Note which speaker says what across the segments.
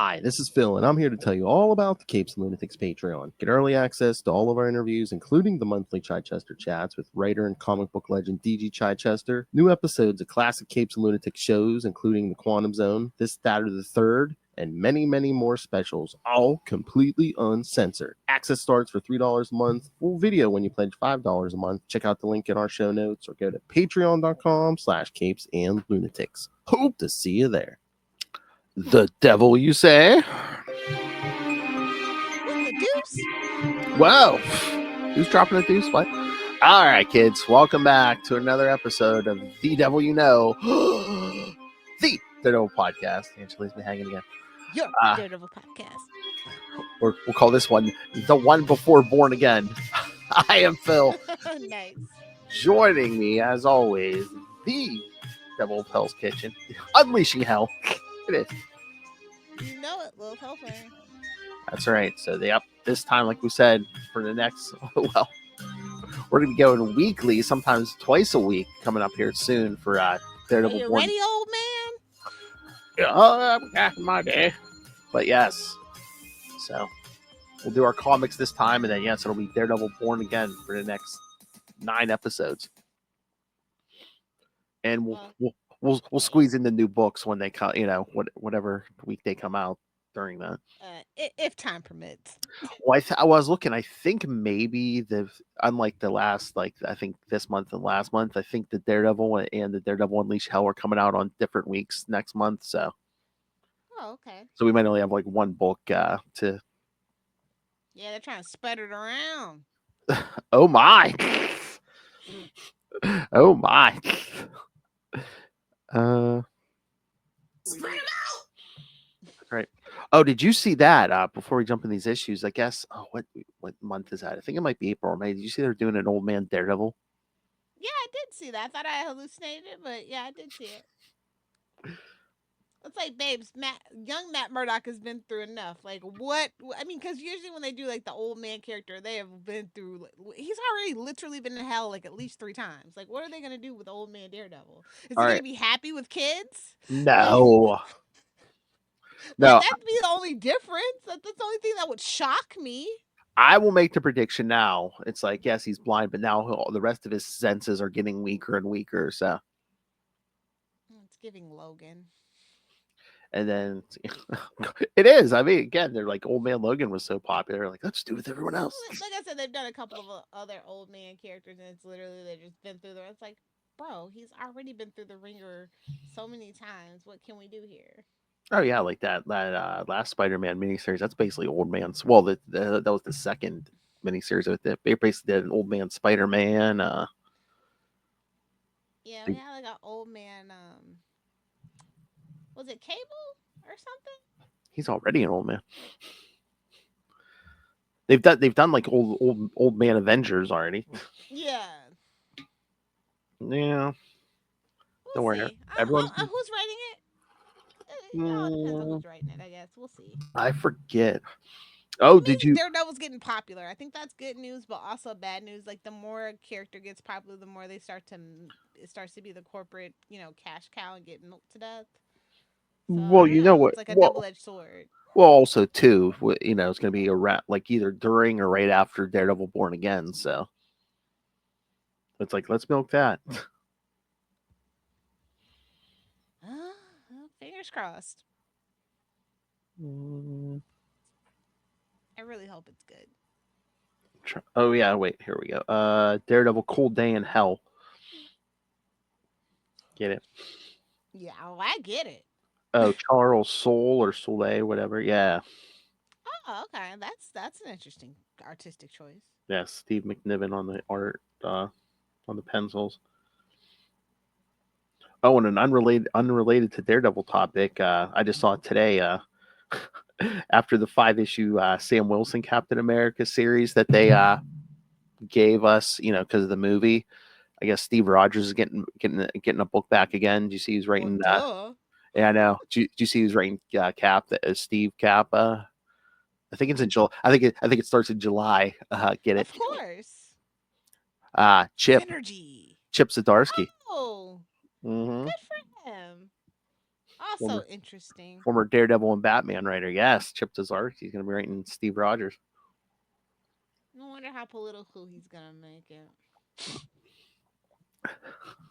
Speaker 1: Hi, this is Phil, and I'm here to tell you all about the Capes and Lunatics Patreon. Get early access to all of our interviews, including the monthly Chichester chats with writer and comic book legend DG Chichester, new episodes of classic Capes and Lunatics shows, including The Quantum Zone, This, That, or the Third, and many, many more specials, all completely uncensored. Access starts for $3 a month, full video when you pledge $5 a month. Check out the link in our show notes or go to patreon.com/capesandlunatics. Hope to see you there. The devil, you say?
Speaker 2: What the deuce?
Speaker 1: Whoa. Who's dropping a deuce? What? All right, kids. Welcome back to another episode of The Devil You Know. The Daredevil Podcast. Angela's me hanging again.
Speaker 2: Your Daredevil Podcast.
Speaker 1: Or we'll call this one The One Before Born Again. I am Phil.
Speaker 2: Nice.
Speaker 1: Joining me, as always, the Devil of Hell's Kitchen. Unleashing Hell. It is.
Speaker 2: You know it, little Hellfire.
Speaker 1: That's right. So this time, like we said, for the next, well, we're going to be going weekly, sometimes twice a week, coming up here soon for Daredevil.
Speaker 2: Are you ready, old man?
Speaker 1: Yeah, back in my day. But yes, so we'll do our comics this time, and then yes, it'll be Daredevil Born Again for the next 9 episodes, and we'll squeeze in the new books when they come, whatever week they come out during that.
Speaker 2: If time permits.
Speaker 1: Well, I was looking. I think maybe unlike the last, I think this month and last month, I think the Daredevil and the Daredevil Unleash Hell are coming out on different weeks next month. So,
Speaker 2: Okay.
Speaker 1: So we might only have one book to.
Speaker 2: Yeah, they're trying to spread it around.
Speaker 1: Oh my! Oh my! Right. Oh, did you see that? Before we jump in these issues, I guess. Oh, what month is that? I think it might be April or May. Did you see they're doing an old man Daredevil?
Speaker 2: Yeah, I did see that. I thought I hallucinated, but yeah, I did see it. It's like, babes, young Matt Murdock has been through enough. Like, what? I mean, because usually when they do the old man character, they have been through. He's already literally been in hell at least 3 times. Like, what are they gonna do with old man Daredevil? Is he gonna be happy with kids?
Speaker 1: No. No,
Speaker 2: that'd be the only difference. That's the only thing that would shock me.
Speaker 1: I will make the prediction now. It's like, yes, he's blind, but now the rest of his senses are getting weaker and weaker. So
Speaker 2: it's giving Logan.
Speaker 1: And then it is. I mean, again, they're like, old man Logan was so popular. Like, let's do it with everyone else.
Speaker 2: Like I said, they've done a couple of other old man characters, and it's literally they've just been through It's like, bro, he's already been through the ringer so many times. What can we do here?
Speaker 1: Oh yeah, like that last Spider-Man miniseries. That's basically old man's. Well, that was the second miniseries. They basically did an old man Spider-Man.
Speaker 2: Yeah, we had an old man. Was it Cable or something?
Speaker 1: He's already an old man. They've done like old man Avengers already.
Speaker 2: Yeah.
Speaker 1: Yeah. Don't worry.
Speaker 2: Everyone's who's writing it? It depends on who's writing it, I guess. We'll see.
Speaker 1: I forget. Oh, did you?
Speaker 2: Daredevil's getting popular. I think that's good news, but also bad news. Like, the more a character gets popular, the more it starts to be the corporate, cash cow and get milked to death. So,
Speaker 1: well, you know what?
Speaker 2: It's like a double-edged sword.
Speaker 1: Well, also too, it's going to be like either during or right after Daredevil Born Again. So it's like, let's milk that.
Speaker 2: Fingers crossed. I really hope it's good.
Speaker 1: Oh yeah, wait, here we go. Daredevil Cold Day in Hell. Get it?
Speaker 2: Yeah, I get it.
Speaker 1: Oh, Charles Soule or Soleil, whatever. Yeah.
Speaker 2: Oh, okay. That's an interesting artistic choice.
Speaker 1: Yeah, Steve McNiven on the art, on the pencils. Oh, and an unrelated to Daredevil topic, I just saw it today. After the 5-issue Sam Wilson Captain America series that they gave us, because of the movie, I guess Steve Rogers is getting a book back again. Do you see he's writing? Yeah, I know. Do you see who's writing Cap? Steve Cap. I think it's in July. I think it starts in July. Get it?
Speaker 2: Of course.
Speaker 1: Chip
Speaker 2: Energy.
Speaker 1: Chip Zdarsky.
Speaker 2: Oh.
Speaker 1: Mm-hmm.
Speaker 2: Good for him. also interesting.
Speaker 1: former Daredevil and Batman writer. Yes, Chip Zdarsky. He's going to be writing Steve Rogers.
Speaker 2: I wonder how political he's gonna make it.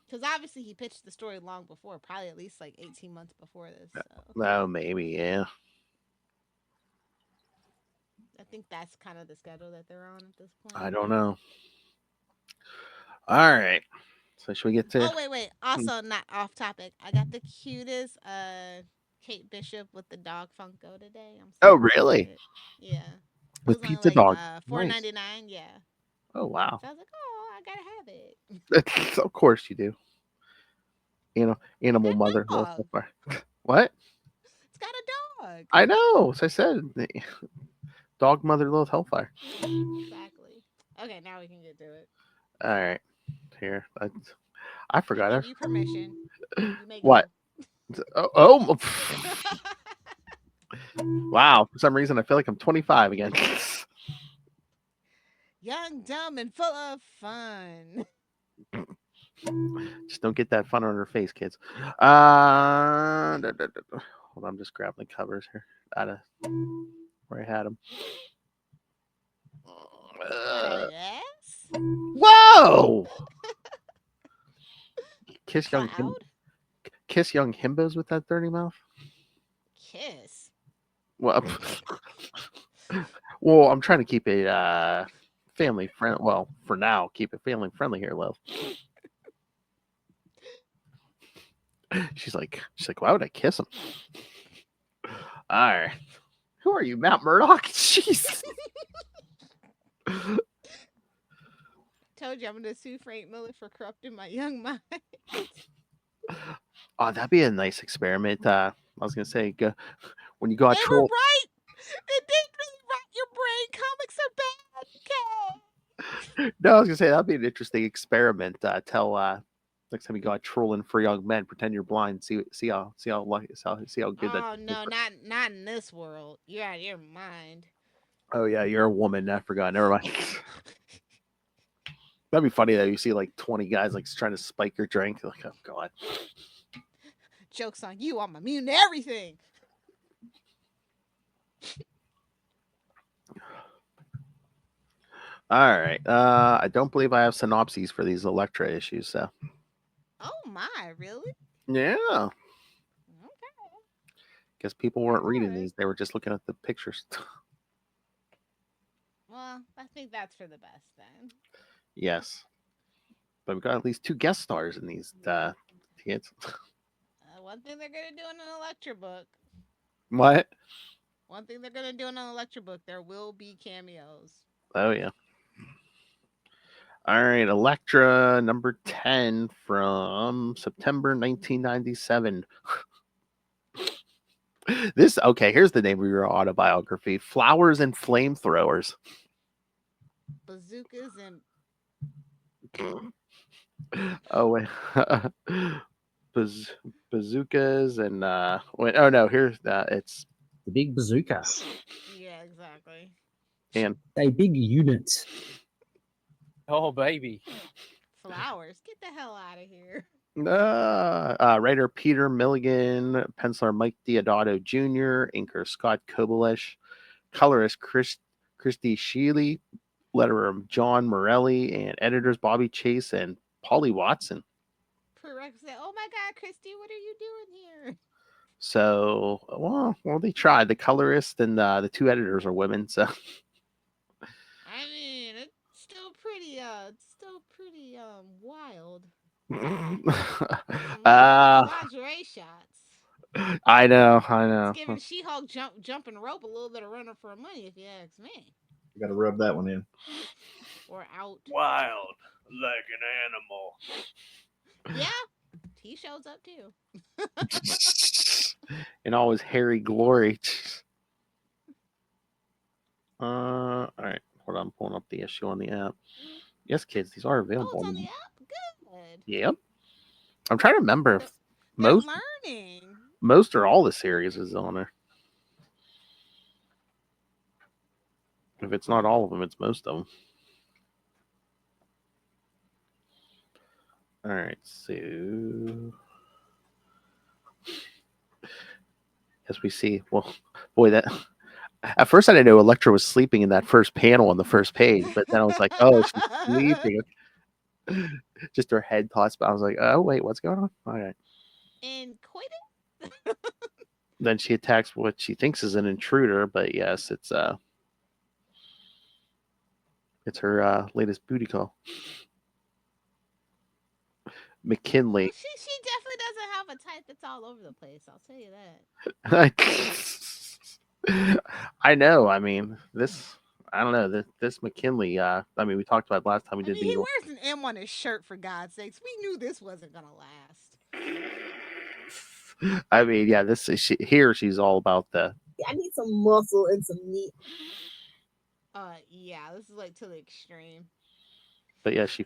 Speaker 2: Because obviously he pitched the story long before, probably at least like 18 months before this. So
Speaker 1: Oh, maybe, yeah.
Speaker 2: I think that's kind of the schedule that they're on at this
Speaker 1: I
Speaker 2: point.
Speaker 1: don't know. All right. So should we get to?
Speaker 2: Oh wait. Also, not off topic. I got the cutest Kate Bishop with the dog Funko today. I'm
Speaker 1: Oh,
Speaker 2: so
Speaker 1: really?
Speaker 2: excited. Yeah. It
Speaker 1: With
Speaker 2: was only
Speaker 1: Pizza
Speaker 2: like
Speaker 1: Dog. Nice.
Speaker 2: $4.99. Yeah.
Speaker 1: Oh, wow.
Speaker 2: So I was like, oh, I gotta have it.
Speaker 1: Of course you do. Animal
Speaker 2: That
Speaker 1: mother.
Speaker 2: dog.
Speaker 1: What?
Speaker 2: It's got a dog.
Speaker 1: I know. As I said, dog mother, little hellfire.
Speaker 2: Exactly. Okay, now we can get to it.
Speaker 1: All right. Here. I
Speaker 2: I
Speaker 1: forgot.
Speaker 2: give you permission. You may
Speaker 1: What?
Speaker 2: go.
Speaker 1: Oh. Wow. For some reason, I feel like I'm 25 again.
Speaker 2: Young, dumb, and full of fun.
Speaker 1: Just don't get that fun on her face, kids. Hold on, I'm just grabbing the covers here out of where I had them.
Speaker 2: What a yes?
Speaker 1: Whoa! Kiss young
Speaker 2: Cloud?
Speaker 1: kiss young himbos with that dirty mouth.
Speaker 2: Kiss.
Speaker 1: Well, well, I'm trying to keep it family friendly. Well, for now, keep it family friendly here, love. She's like, why would I kiss him? All right. Who are you, Matt Murdock? Jeez.
Speaker 2: Told you I'm gonna sue Frank Miller for corrupting my young mind.
Speaker 1: Oh, that'd be a nice experiment. I was gonna say, when you go out
Speaker 2: They were
Speaker 1: troll.
Speaker 2: right. It didn't really rot your brain. Comics are bad. Okay.
Speaker 1: No, I was gonna say that'd be an interesting experiment. Tell next time you go out trolling for young men, pretend you're blind. See how lucky, see how good that.
Speaker 2: Oh no, not in this world. You're out of your mind.
Speaker 1: Oh yeah, you're a woman. I forgot. Never mind. That'd be funny though. You see like 20 guys like trying to spike your drink. You're like, oh god.
Speaker 2: Joke's on you. I'm immune to everything.
Speaker 1: All right. I don't believe I have synopses for these Elektra issues. So
Speaker 2: Oh my, really?
Speaker 1: yeah,
Speaker 2: Okay.
Speaker 1: guess people weren't
Speaker 2: All
Speaker 1: reading
Speaker 2: right.
Speaker 1: these. They were just looking at the pictures.
Speaker 2: Well, I think that's for the best then.
Speaker 1: Yes, but we've got at least 2 guest stars in these kids.
Speaker 2: One thing they're gonna do in an Electra book.
Speaker 1: What?
Speaker 2: One thing they're gonna do in an Electra book. There will be cameos.
Speaker 1: Oh yeah. All right, Elektra number 10 from September 1997. This okay, here's the name of your autobiography. Flowers and Flamethrowers.
Speaker 2: Bazookas and
Speaker 1: Oh wait. Bazookas and wait, oh no, here's it's
Speaker 3: The big bazooka.
Speaker 2: yeah, exactly.
Speaker 1: and
Speaker 3: A big unit.
Speaker 4: Oh, baby.
Speaker 2: Flowers. Get the hell out of here.
Speaker 1: writer Peter Milligan, penciler Mike Diodato Jr., inker Scott Kobelish, colorist Christy Sheely, letterer John Morelli, and editors Bobby Chase and Polly Watson.
Speaker 2: Perich said, "Oh my God, Christy, what are you doing here?"
Speaker 1: So, well, they tried. The colorist and the 2 editors are women. So,
Speaker 2: I mean, it's still pretty. It's still pretty wild. Lingerie shots.
Speaker 1: I know.
Speaker 2: It's giving She-Hulk jumping rope a little bit of runner for money, if you ask me.
Speaker 5: You got to rub that one in.
Speaker 2: Or out.
Speaker 4: Wild like an animal.
Speaker 2: Yeah, he shows up too.
Speaker 1: In all his hairy glory. All right. Hold on. I'm pulling up the issue on the app. Yes, kids, these are
Speaker 2: Oh,
Speaker 1: available.
Speaker 2: it's on the app? Good.
Speaker 1: Yep. I'm trying to remember if
Speaker 2: They're
Speaker 1: most
Speaker 2: learning.
Speaker 1: most or all the series is on there. If it's not all of them, it's most of them. All right, so as we see. Well, boy, that at first I didn't know Elektra was sleeping in that first panel on the first page, but then I was like, oh, she's sleeping. Just her head tossed. But I was like, oh wait, what's going on? All right.
Speaker 2: And coitus?
Speaker 1: Then she attacks what she thinks is an intruder, but yes, it's her latest booty call. McKinley.
Speaker 2: She definitely doesn't have a type that's all over the place. I'll tell you that.
Speaker 1: I know. I mean, I don't know. This McKinley. I mean, we talked about it last time we did
Speaker 2: he
Speaker 1: the.
Speaker 2: wears an M on his shirt, for God's sakes. We knew this wasn't gonna last.
Speaker 1: I mean, yeah. This is here. She's all about the.
Speaker 5: I need some muscle and some meat.
Speaker 2: Yeah, this is like to the extreme.
Speaker 1: But yeah, she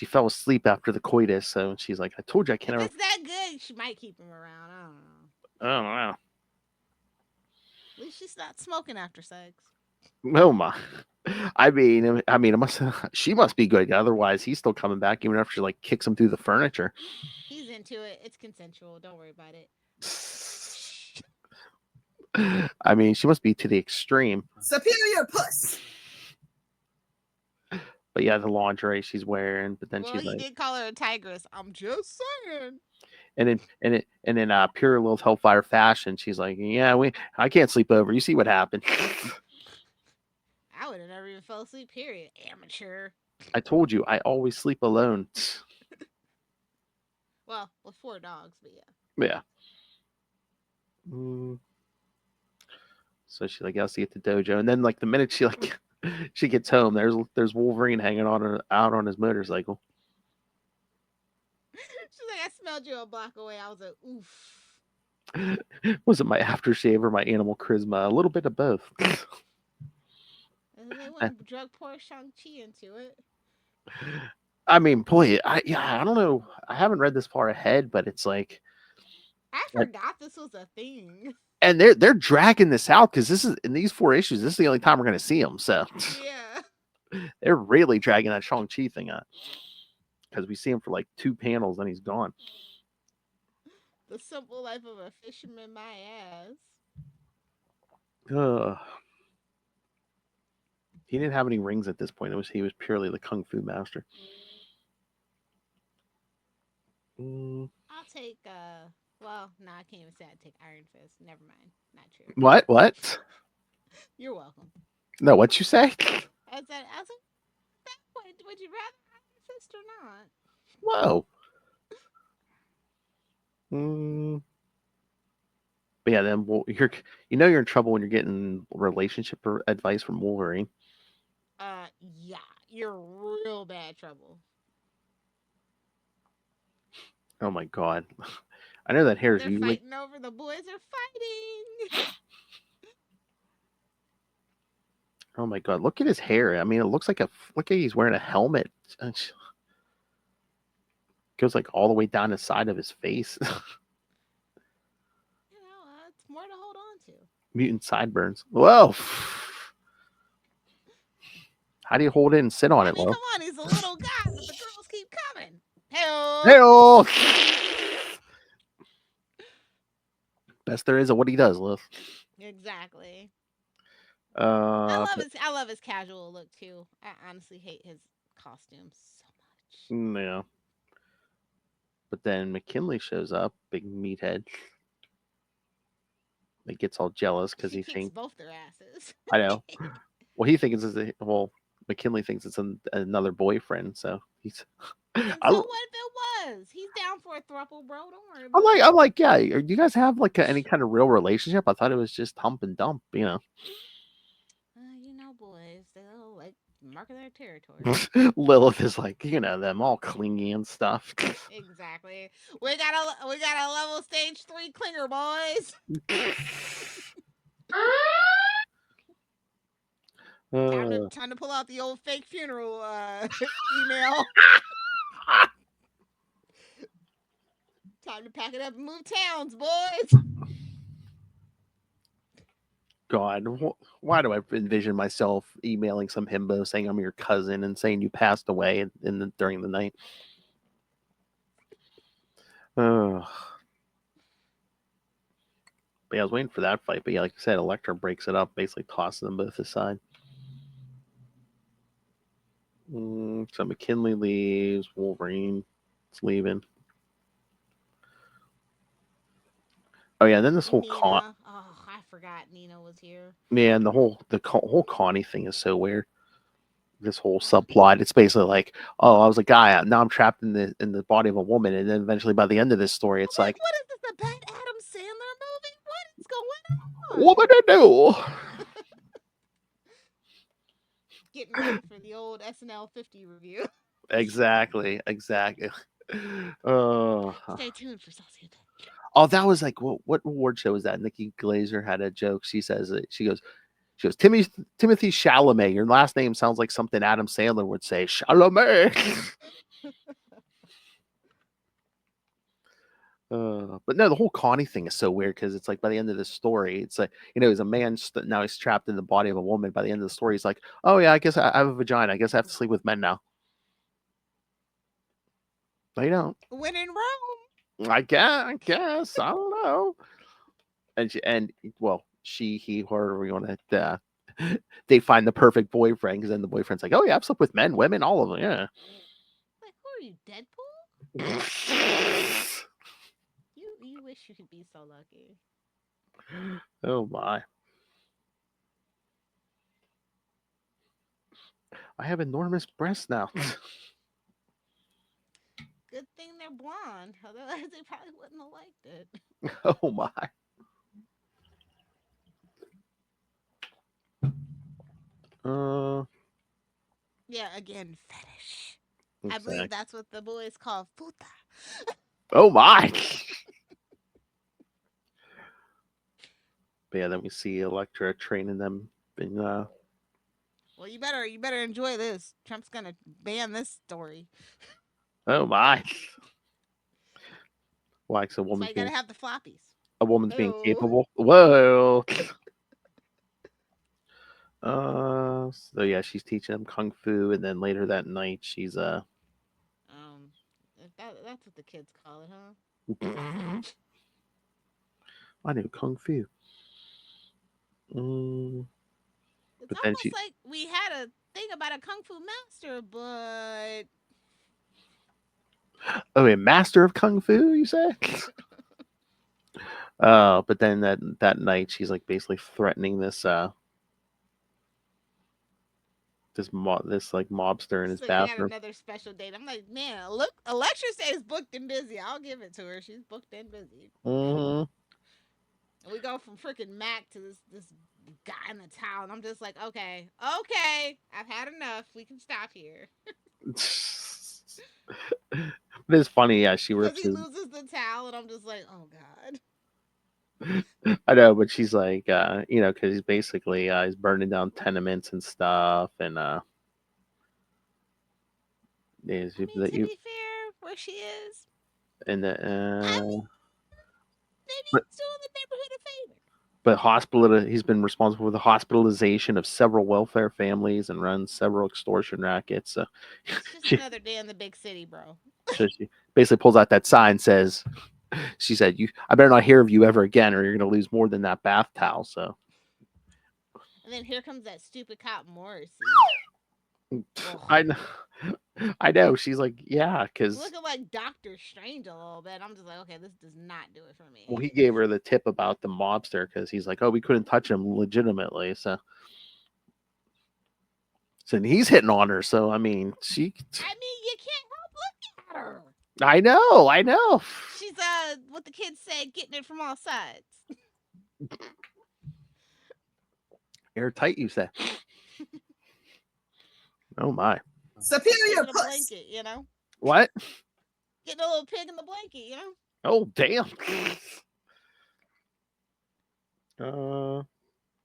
Speaker 1: fell asleep after the coitus, so she's like, "I told you I can't."
Speaker 2: If it's that good, she might keep him around. I don't know.
Speaker 1: Oh wow.
Speaker 2: At least she's not smoking after sex.
Speaker 1: Oh my. I mean, it must. She must be good. Otherwise, he's still coming back, even after she like kicks him through the furniture.
Speaker 2: He's into it. It's consensual. Don't worry about it.
Speaker 1: I mean, she must be to the extreme.
Speaker 5: Superior puss.
Speaker 1: But yeah, the lingerie she's wearing, but then
Speaker 2: Well,
Speaker 1: she's
Speaker 2: he
Speaker 1: like,
Speaker 2: did call her a tigress. I'm just saying.
Speaker 1: and in pure little Hellfire fashion, she's like, yeah, I can't sleep over. You see what happened?
Speaker 2: I would have never even fell asleep. Period. Amateur.
Speaker 1: I told you, I always sleep alone.
Speaker 2: Well, with 4 dogs, but yeah.
Speaker 1: Yeah. So she like, I'll see you at the dojo, and then like the minute she like she gets home, there's Wolverine hanging out on his motorcycle.
Speaker 2: She's like, I smelled you a block away. I was like, oof.
Speaker 1: Was it my aftershave or my animal charisma? A little bit of both.
Speaker 2: And then they went and drug poor Shang-Chi into it.
Speaker 1: I mean, boy, I don't know. I haven't read this far ahead, but it's like
Speaker 2: I forgot this was a thing.
Speaker 1: And they're dragging this out because this is in these 4 issues. This is the only time we're going to see them. So
Speaker 2: Yeah.
Speaker 1: they're really dragging that Shang-Chi thing out because we see him for like 2 panels and he's gone.
Speaker 2: The simple life of a fisherman, my ass.
Speaker 1: He didn't have any rings at this point. He was purely the kung fu master.
Speaker 2: I'll take well, no, I can't even say I'd take Iron Fist. Never mind. Not true.
Speaker 1: What?
Speaker 2: You're welcome.
Speaker 1: No, what'd you say?
Speaker 2: I said, would you rather Iron Fist or not?
Speaker 1: Whoa. But yeah, then you're in trouble when you're getting relationship advice from Wolverine.
Speaker 2: Yeah, you're real bad trouble.
Speaker 1: Oh my god. I know that hair's
Speaker 2: They're
Speaker 1: usually
Speaker 2: fighting over the boys are fighting.
Speaker 1: Oh my god, look at his hair. I mean, it looks like he's wearing a helmet. Goes like all the way down the side of his face.
Speaker 2: It's more to hold on to.
Speaker 1: Mutant sideburns. Whoa. How do you hold it and sit on it,
Speaker 2: Come
Speaker 1: Lo?
Speaker 2: on, he's a little guy, but the girls keep coming. Hey-oh.
Speaker 1: Hey-oh. Best there is at what he does, Liv.
Speaker 2: Exactly.
Speaker 1: I
Speaker 2: love his casual look too. I honestly hate his costume so much.
Speaker 1: Yeah. But then McKinley shows up, big meathead. He gets all jealous because he thinks
Speaker 2: both their asses.
Speaker 1: I know. Well, he thinks McKinley thinks it's another boyfriend, so he's.
Speaker 2: And so what if it was? He's down for a throuple, bro. Don't worry about
Speaker 1: it. I'm like, yeah. Do you guys have like any kind of real relationship? I thought it was just hump and dump,
Speaker 2: boys, they'll like marking their territory.
Speaker 1: Lilith is like, them all clingy and stuff.
Speaker 2: Exactly. We got a level stage 3 clinger, boys. Time to pull out the old fake funeral email. Time to pack it up and move towns, boys.
Speaker 1: God, why do I envision myself emailing some himbo saying I'm your cousin and saying you passed away during the night? But But yeah, I was waiting for that fight. But yeah, like I said, Elektra breaks it up, basically tossing them both aside. So McKinley leaves. Wolverine is leaving. Oh yeah, and then this whole
Speaker 2: Nina. Oh, I forgot Nina was here.
Speaker 1: man, the whole Connie thing is so weird. This whole subplot, it's basically like, oh, I was a guy, now I'm trapped in the body of a woman, and then eventually by the end of this story, it's like,
Speaker 2: what is this? A bad Adam Sandler movie? What is going on?
Speaker 1: what would I do?
Speaker 2: Getting ready for the old SNL 50 review.
Speaker 1: Exactly. Oh,
Speaker 2: Stay tuned for Saucy Attack.
Speaker 1: oh, that was like what award show was that? Nikki Glazer had a joke. She says that she goes, Timothy Chalamet. Your last name sounds like something Adam Sandler would say. Chalamet. But no, the whole Connie thing is so weird because it's like by the end of the story, it's like, he's a man, now he's trapped in the body of a woman. By the end of the story, he's like, oh yeah, I guess I have a vagina. I guess I have to sleep with men now. No, you don't.
Speaker 2: When in Rome.
Speaker 1: I guess. I don't know. He, her, we want to. They find the perfect boyfriend because then the boyfriend's like, oh yeah, I've slept with men, women, all of them. Yeah.
Speaker 2: Like, who are you, Deadpool? You wish you could be so lucky.
Speaker 1: Oh my. I have enormous breasts now.
Speaker 2: Good thing they're blonde. Otherwise, they probably wouldn't have liked it.
Speaker 1: Oh my.
Speaker 2: Yeah, again, fetish.
Speaker 1: Exactly.
Speaker 2: I believe that's what the boys call puta.
Speaker 1: Oh my. But yeah, then we see Elektra training them in
Speaker 2: Well, you better enjoy this. Trump's gonna ban this story.
Speaker 1: oh my. Why? So
Speaker 2: So you gotta have the floppies.
Speaker 1: a woman's being
Speaker 2: Ew.
Speaker 1: capable. Whoa. So yeah, she's teaching them kung fu, and then later that night she's
Speaker 2: That's what the kids call it, huh?
Speaker 1: I knew kung fu.
Speaker 2: It's
Speaker 1: But then
Speaker 2: almost like we had a thing about a kung fu master, but
Speaker 1: a master of kung fu, you say? But then that night she's like basically threatening this mobster in his
Speaker 2: it's like they had
Speaker 1: bathroom.
Speaker 2: another special date. I'm like, man, look, Elektra stays booked and busy. I'll give it to her. She's booked and busy.
Speaker 1: Mm-hmm.
Speaker 2: And we go from freaking Mac to this guy in the towel. And I'm just like, okay, I've had enough. We can stop here.
Speaker 1: But it's funny, yeah. She
Speaker 2: Because
Speaker 1: rips
Speaker 2: he
Speaker 1: his.
Speaker 2: loses the towel, and I'm just like, oh god.
Speaker 1: I know, but she's like, because he's basically he's burning down tenements and stuff, and
Speaker 2: To be fair, where she is,
Speaker 1: and
Speaker 2: maybe
Speaker 1: but-
Speaker 2: it's doing the neighborhood a favor.
Speaker 1: but he's been responsible for the hospitalization of several welfare families and runs several extortion rackets. So
Speaker 2: It's just
Speaker 1: she,
Speaker 2: another day in the big city, bro.
Speaker 1: so she basically pulls out that sign, says, she said, I better not hear of you ever again, or you're going to lose more than that bath towel. So
Speaker 2: And then here comes that stupid cop Morrissey.
Speaker 1: I know. She's like, yeah, because
Speaker 2: looking like Doctor Strange a little bit. I'm just like, okay, this does not do it for me.
Speaker 1: well, he gave her the tip about the mobster because he's like, oh, we couldn't touch him legitimately, so he's hitting on her. So I mean, you
Speaker 2: can't help looking at her.
Speaker 1: I know.
Speaker 2: She's what the kids say, getting it from all sides.
Speaker 1: Airtight, you say? Oh my!
Speaker 5: Superior
Speaker 2: Getting a
Speaker 5: puss.
Speaker 2: blanket, you know.
Speaker 1: What?
Speaker 2: Getting a little pig in the blanket, you know.
Speaker 1: Oh damn!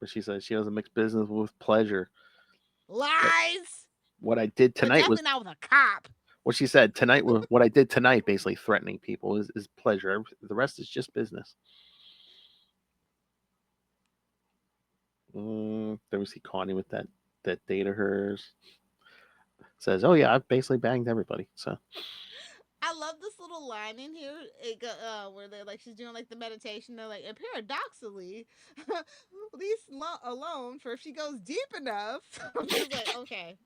Speaker 1: But she says she doesn't mix business with pleasure.
Speaker 2: Lies.
Speaker 1: What I did
Speaker 2: But
Speaker 1: tonight was
Speaker 2: definitely not with a cop.
Speaker 1: what she said tonight. What I did tonight, basically threatening people, is pleasure. The rest is just business. Then we see Connie with that date of hers. Says, "Oh yeah, I've basically banged everybody." So
Speaker 2: I love this little line in here where they're like, she's doing like the meditation. They're like, and paradoxically, least alone for if she goes deep enough. I'm just like, okay.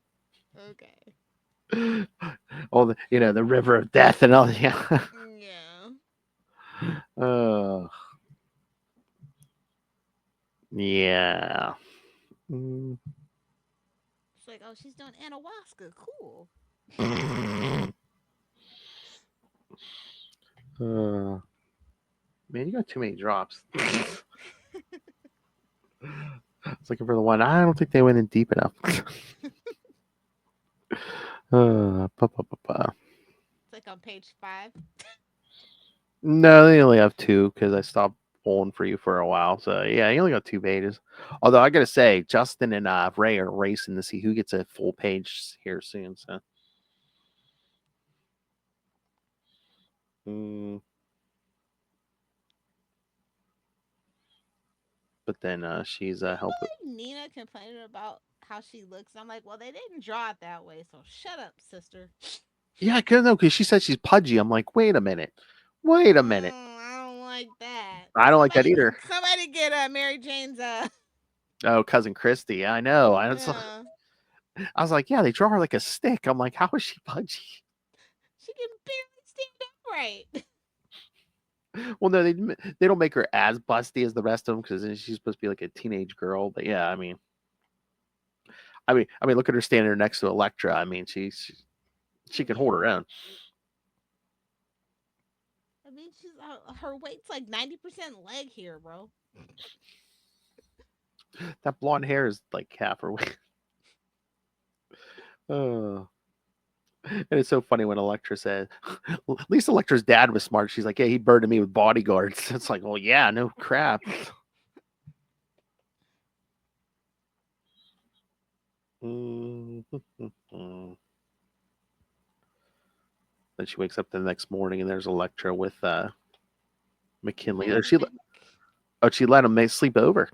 Speaker 1: All the river of death and all. Yeah.
Speaker 2: Yeah.
Speaker 1: Yeah. Mm.
Speaker 2: It's like, oh, she's doing ayahuasca. Cool.
Speaker 1: Man, you got too many drops. I was looking for the one. I don't think they went in deep enough.
Speaker 2: It's like on page 5.
Speaker 1: No, they only have 2 because I stopped pulling for you for a while. So yeah, you only got 2 pages. Although I gotta say, Justin and Ray are racing to see who gets a full page here soon. So. But then she's helping.
Speaker 2: Like Nina complaining about how she looks. I'm like, well, they didn't draw it that way, so shut up, sister.
Speaker 1: Yeah, because she said she's pudgy. I'm like, wait a minute. I
Speaker 2: don't like that.
Speaker 1: I don't like that either.
Speaker 2: Somebody get Mary Jane's
Speaker 1: Oh, cousin Christy. I know. I was like, yeah, they draw her like a stick. I'm like, how is she pudgy?
Speaker 2: She can barely stand upright.
Speaker 1: Well, no, they don't make her as busty as the rest of them because she's supposed to be like a teenage girl. But yeah, I mean, look at her standing there next to Elektra. I mean, she can hold her own.
Speaker 2: I mean, her weight's like 90% leg hair, bro.
Speaker 1: That blonde hair is like half her weight. Oh. And it's so funny when Elektra said, at least Elektra's dad was smart. She's like, yeah, he burdened me with bodyguards. It's like, well, yeah, no crap. Then she wakes up the next morning and there's Elektra with McKinley. She let him sleep over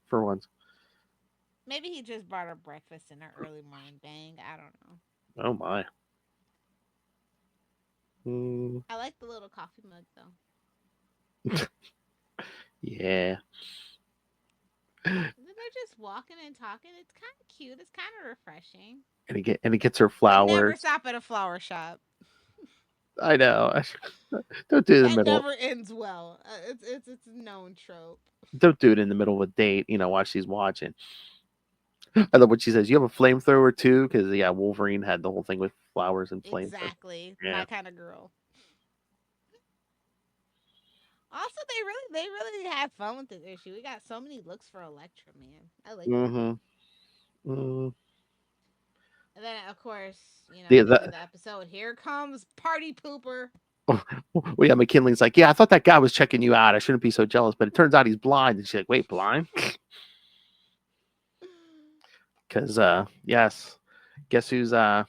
Speaker 1: for once.
Speaker 2: Maybe he just brought her breakfast in her early morning bang. I don't know.
Speaker 1: Oh my.
Speaker 2: I like the little coffee mug though.
Speaker 1: Yeah.
Speaker 2: They're just walking and talking. It's kind of cute. It's kind of refreshing.
Speaker 1: And he gets her flowers.
Speaker 2: Never stop at a flower shop.
Speaker 1: I know. Don't do it in the middle.
Speaker 2: That never ends well. It's a known trope.
Speaker 1: Don't do it in the middle of a date, while she's watching. I love what she says. You have a flamethrower too, because Wolverine had the whole thing with flowers and flames.
Speaker 2: Exactly, my kind of girl. Also, they really had fun with this issue. We got so many looks for Elektra, man. I like it. And then, of course, the episode. Here comes Party Pooper.
Speaker 1: Well, yeah, McKinley's like, yeah, I thought that guy was checking you out. I shouldn't be so jealous, but it turns out he's blind. And she's like, wait, blind? Because yes, guess who's
Speaker 2: But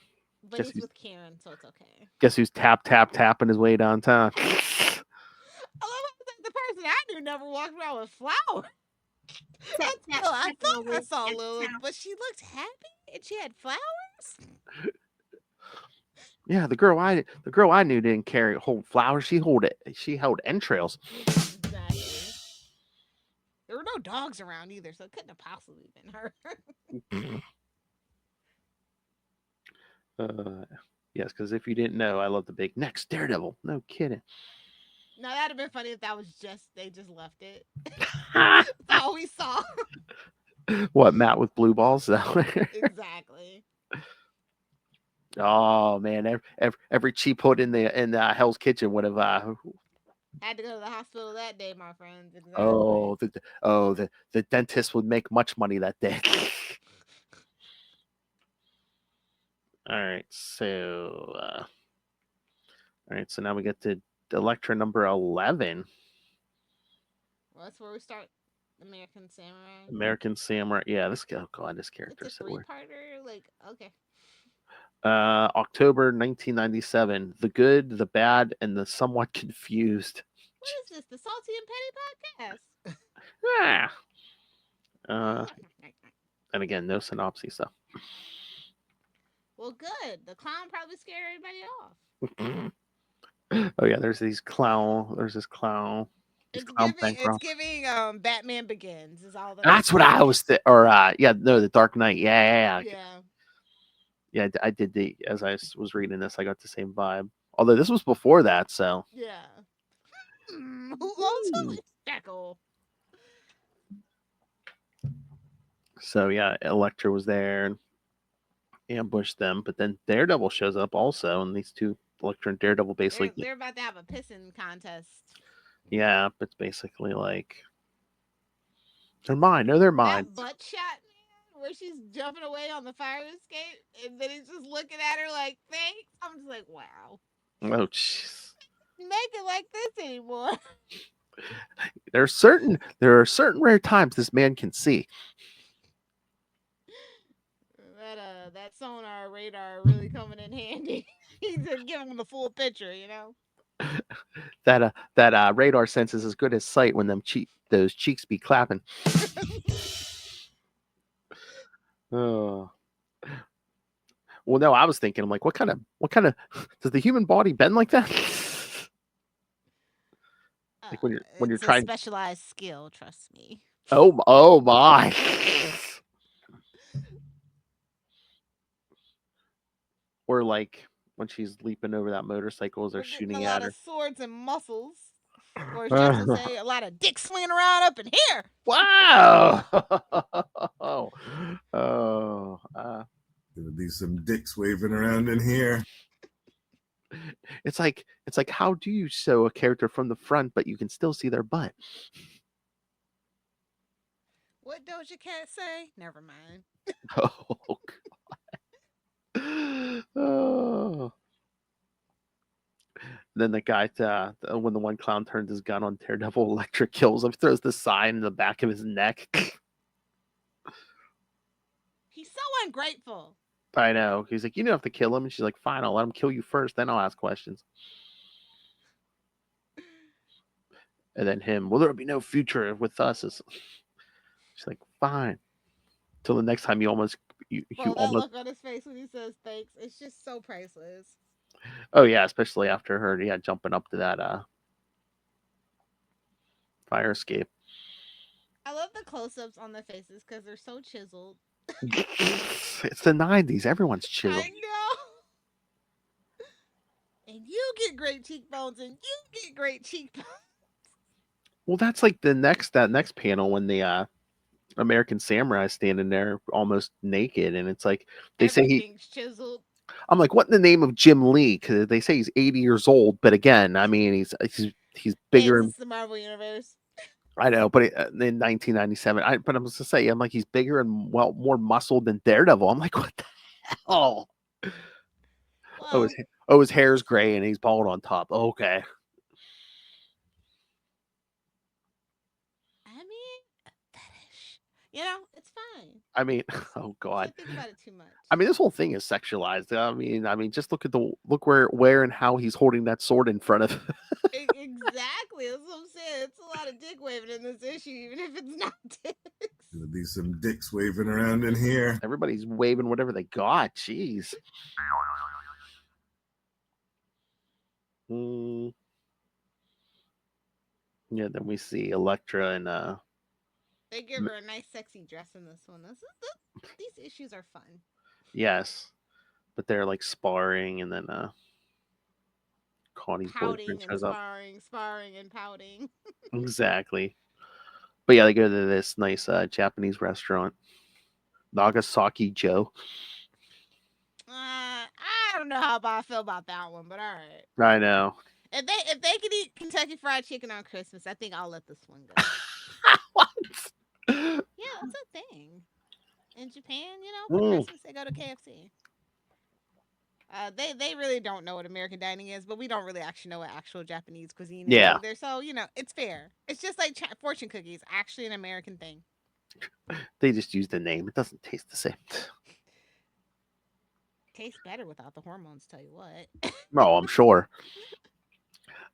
Speaker 2: he's with Karen, so it's okay.
Speaker 1: Guess who's tapping his way downtown?
Speaker 2: I love the person I knew never walked around with flowers. I thought I saw Lilith, but she looked happy and she had flowers.
Speaker 1: Yeah, the girl I knew didn't hold flowers. She held entrails.
Speaker 2: Exactly. There were no dogs around either, so it couldn't have possibly been her.
Speaker 1: Yes, because if you didn't know, I love the big next Daredevil. No kidding.
Speaker 2: No, that'd have been funny if that was they just left it. That's all we saw.
Speaker 1: What, Matt with blue balls?
Speaker 2: Exactly.
Speaker 1: Oh man, every cheap hood in the Hell's Kitchen would have
Speaker 2: had to go to the hospital that day, my friends. Exactly.
Speaker 1: Oh, the dentist would make much money that day. All right, so now we get to Elektra number 11.
Speaker 2: Well, that's where we start. American
Speaker 1: Samurai. Yeah, this character.
Speaker 2: It's a 3-parter. Like, okay.
Speaker 1: October 1997. The Good, the Bad, and the Somewhat Confused.
Speaker 2: What is this? The Salty and Petty podcast?
Speaker 1: Yeah. And again, no synopsis stuff.
Speaker 2: Well, good. The clown probably scared everybody off.
Speaker 1: Oh yeah, there's this clown. These clown
Speaker 2: It's
Speaker 1: Bancroft.
Speaker 2: giving Batman Begins is all that I'm
Speaker 1: That's what I
Speaker 2: saying.
Speaker 1: was. The Dark Knight. Yeah.
Speaker 2: Yeah.
Speaker 1: I did as I was reading this, I got the same vibe. Although this was before that, so.
Speaker 2: Yeah. Who owns
Speaker 1: Hmm.
Speaker 2: who? Speckle.
Speaker 1: So yeah, Elektra was there and ambushed them, but then Daredevil shows up also, and these two, Elektra and Daredevil, basically.
Speaker 2: They're about to have a pissing contest.
Speaker 1: Yeah, but it's basically like they're mine. No, they're mine.
Speaker 2: That butt shot, man, where she's jumping away on the fire escape, and then he's just looking at her like, thanks. I'm just like, wow.
Speaker 1: Oh, jeez.
Speaker 2: Make it like this anymore.
Speaker 1: There are certain rare times this man can see.
Speaker 2: That sonar radar really coming in handy. He's just giving him the full picture, you know.
Speaker 1: That radar sense is as good as sight when those cheeks be clapping. Oh. Well, no, I was thinking, I'm like, what kind of does the human body bend like that? Like when you're
Speaker 2: it's
Speaker 1: trying.
Speaker 2: a specialized skill, trust me.
Speaker 1: Oh my. Or like when she's leaping over that motorcycle as they're shooting
Speaker 2: a
Speaker 1: at
Speaker 2: lot
Speaker 1: her.
Speaker 2: of swords and muscles. Or as Justin say, a lot of dick swinging around up in here.
Speaker 1: Wow.
Speaker 6: Gonna be some dicks waving around in here.
Speaker 1: It's like how do you show a character from the front but you can still see their butt?
Speaker 2: What Doja Cat say? Never mind.
Speaker 1: Oh God. Oh. Then the guy, when the one clown turns his gun on Daredevil, Elektra kills him, throws the sign in the back of his neck.
Speaker 2: He's so ungrateful.
Speaker 1: I know. He's like, you don't have to kill him. And she's like, fine, I'll let him kill you first, then I'll ask questions. And then him, well, there'll be no future with us. She's like, fine. Till the next time you almost.
Speaker 2: That look on his face when he says thanks, it's just so priceless.
Speaker 1: Oh yeah, especially after her, jumping up to that fire escape.
Speaker 2: I love the close-ups on the faces because they're so chiseled.
Speaker 1: It's the 90s. Everyone's chiseled.
Speaker 2: I know. And you get great cheekbones, and you get great cheekbones.
Speaker 1: Well, that's like that next panel when the American Samurai is standing there almost naked, and it's like they say
Speaker 2: Everything's chiseled.
Speaker 1: I'm like, what in the name of Jim Lee? Because they say he's 80 years old, but again, I mean, he's bigger.
Speaker 2: It's the Marvel universe.
Speaker 1: I know, but in 1997, but I'm just to say, I'm like, he's bigger and more muscled than Daredevil. I'm like, what the hell?
Speaker 2: Well,
Speaker 1: his hair's gray and he's bald on top. Okay.
Speaker 2: I mean, fetish. You know, it's fine.
Speaker 1: I mean, oh God.
Speaker 2: Don't think about it too much.
Speaker 1: I mean, this whole thing is sexualized. I mean, just look where and how he's holding that sword in front of.
Speaker 2: Exactly. That's what I'm saying. It's a lot of dick waving in this issue, even if it's not dicks.
Speaker 6: Gonna be some dicks waving around in here.
Speaker 1: Everybody's waving whatever they got. Jeez. Yeah, then we see Elektra and
Speaker 2: they give her a nice sexy dress in this one. These issues are fun.
Speaker 1: Yes. But they're like sparring and then Connie's boyfriend shows up.
Speaker 2: Sparring and pouting.
Speaker 1: Exactly. But yeah, they go to this nice Japanese restaurant. Nagasaki Joe.
Speaker 2: I don't know how I feel about that one, but all right.
Speaker 1: I know.
Speaker 2: If they could eat Kentucky Fried Chicken on Christmas, I think I'll let this one go.
Speaker 1: What?
Speaker 2: Yeah, that's a thing. In Japan, for Christmas they go to KFC. They really don't know what American dining is, but we don't really actually know what actual Japanese cuisine is either. So, it's fair. It's just like fortune cookies, actually an American thing.
Speaker 1: They just use the name. It doesn't taste the same.
Speaker 2: Tastes better without the hormones, tell you what.
Speaker 1: Oh, I'm sure.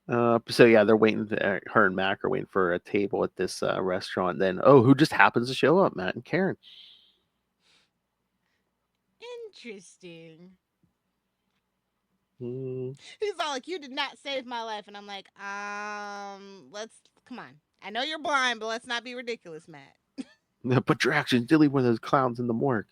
Speaker 1: So yeah, they're waiting. Her and Mac are waiting for a table at this restaurant. Then, who just happens to show up? Matt and Karen.
Speaker 2: Interesting.
Speaker 1: Mm.
Speaker 2: He's all like, "You did not save my life," and I'm like, let's come on. I know you're blind, but let's not be ridiculous, Matt.
Speaker 1: Put your actions, delete one of those clowns in the morgue.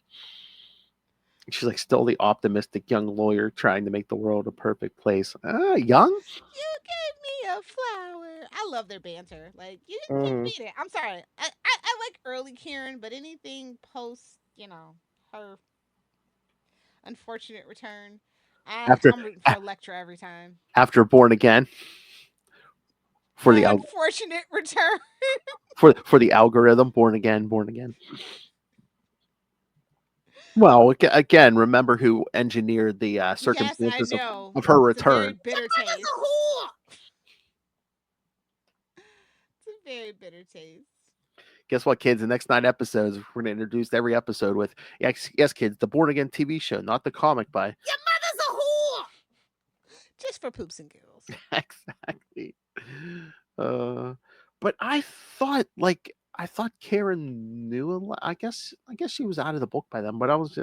Speaker 1: She's like still the optimistic young lawyer trying to make the world a perfect place. Young?
Speaker 2: You gave me a flower. I love their banter. Like you can't
Speaker 1: Mm.
Speaker 2: beat it. I'm sorry. I like early Karen, but anything post, her unfortunate return,
Speaker 1: After
Speaker 2: I'm rooting for Elektra every time.
Speaker 1: after Born Again for
Speaker 2: Her
Speaker 1: the
Speaker 2: unfortunate return.
Speaker 1: for the algorithm, Born Again, Born Again. Well, again, remember who engineered the
Speaker 2: Yes, I
Speaker 1: circumstances
Speaker 2: know.
Speaker 1: of her
Speaker 2: It's a very
Speaker 1: return.
Speaker 2: bitter
Speaker 5: Mother's
Speaker 2: taste.
Speaker 5: a whore.
Speaker 2: It's a very bitter taste.
Speaker 1: Guess what, kids? The next 9 episodes, we're going to introduce every episode with, yes, kids, the Born Again TV show, not the comic by.
Speaker 5: Your mother's a whore.
Speaker 2: Just for poops and giggles.
Speaker 1: Exactly. But I thought Karen knew. I guess she was out of the book by then. But I was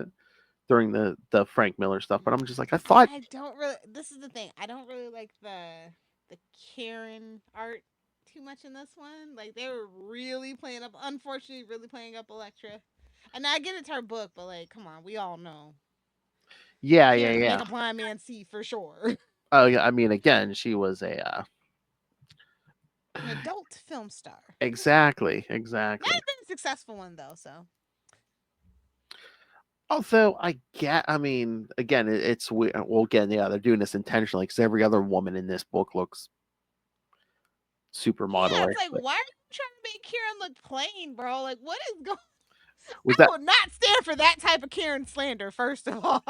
Speaker 1: during the Frank Miller stuff. But I'm just like, I thought.
Speaker 2: I don't really. This is the thing. I don't really like the Karen art too much in this one. Like they were really playing up. Unfortunately, really playing up Elektra. And I get it's her book, but like, come on, we all know.
Speaker 1: Yeah,
Speaker 2: Karen can
Speaker 1: yeah.
Speaker 2: make a blind man see for sure.
Speaker 1: Oh yeah. I mean, again, she was a.
Speaker 2: An adult film star.
Speaker 1: Exactly.
Speaker 2: Not a very successful one though. So.
Speaker 1: Although I mean, again, it's weird. Well, again, yeah, they're doing this intentionally because every other woman in this book looks supermodel.
Speaker 2: Yeah, it's like, why are you trying to make Karen look plain, bro? Like, what is going?
Speaker 1: Was
Speaker 2: I
Speaker 1: that
Speaker 2: will not stand for that type of Karen slander. First of all,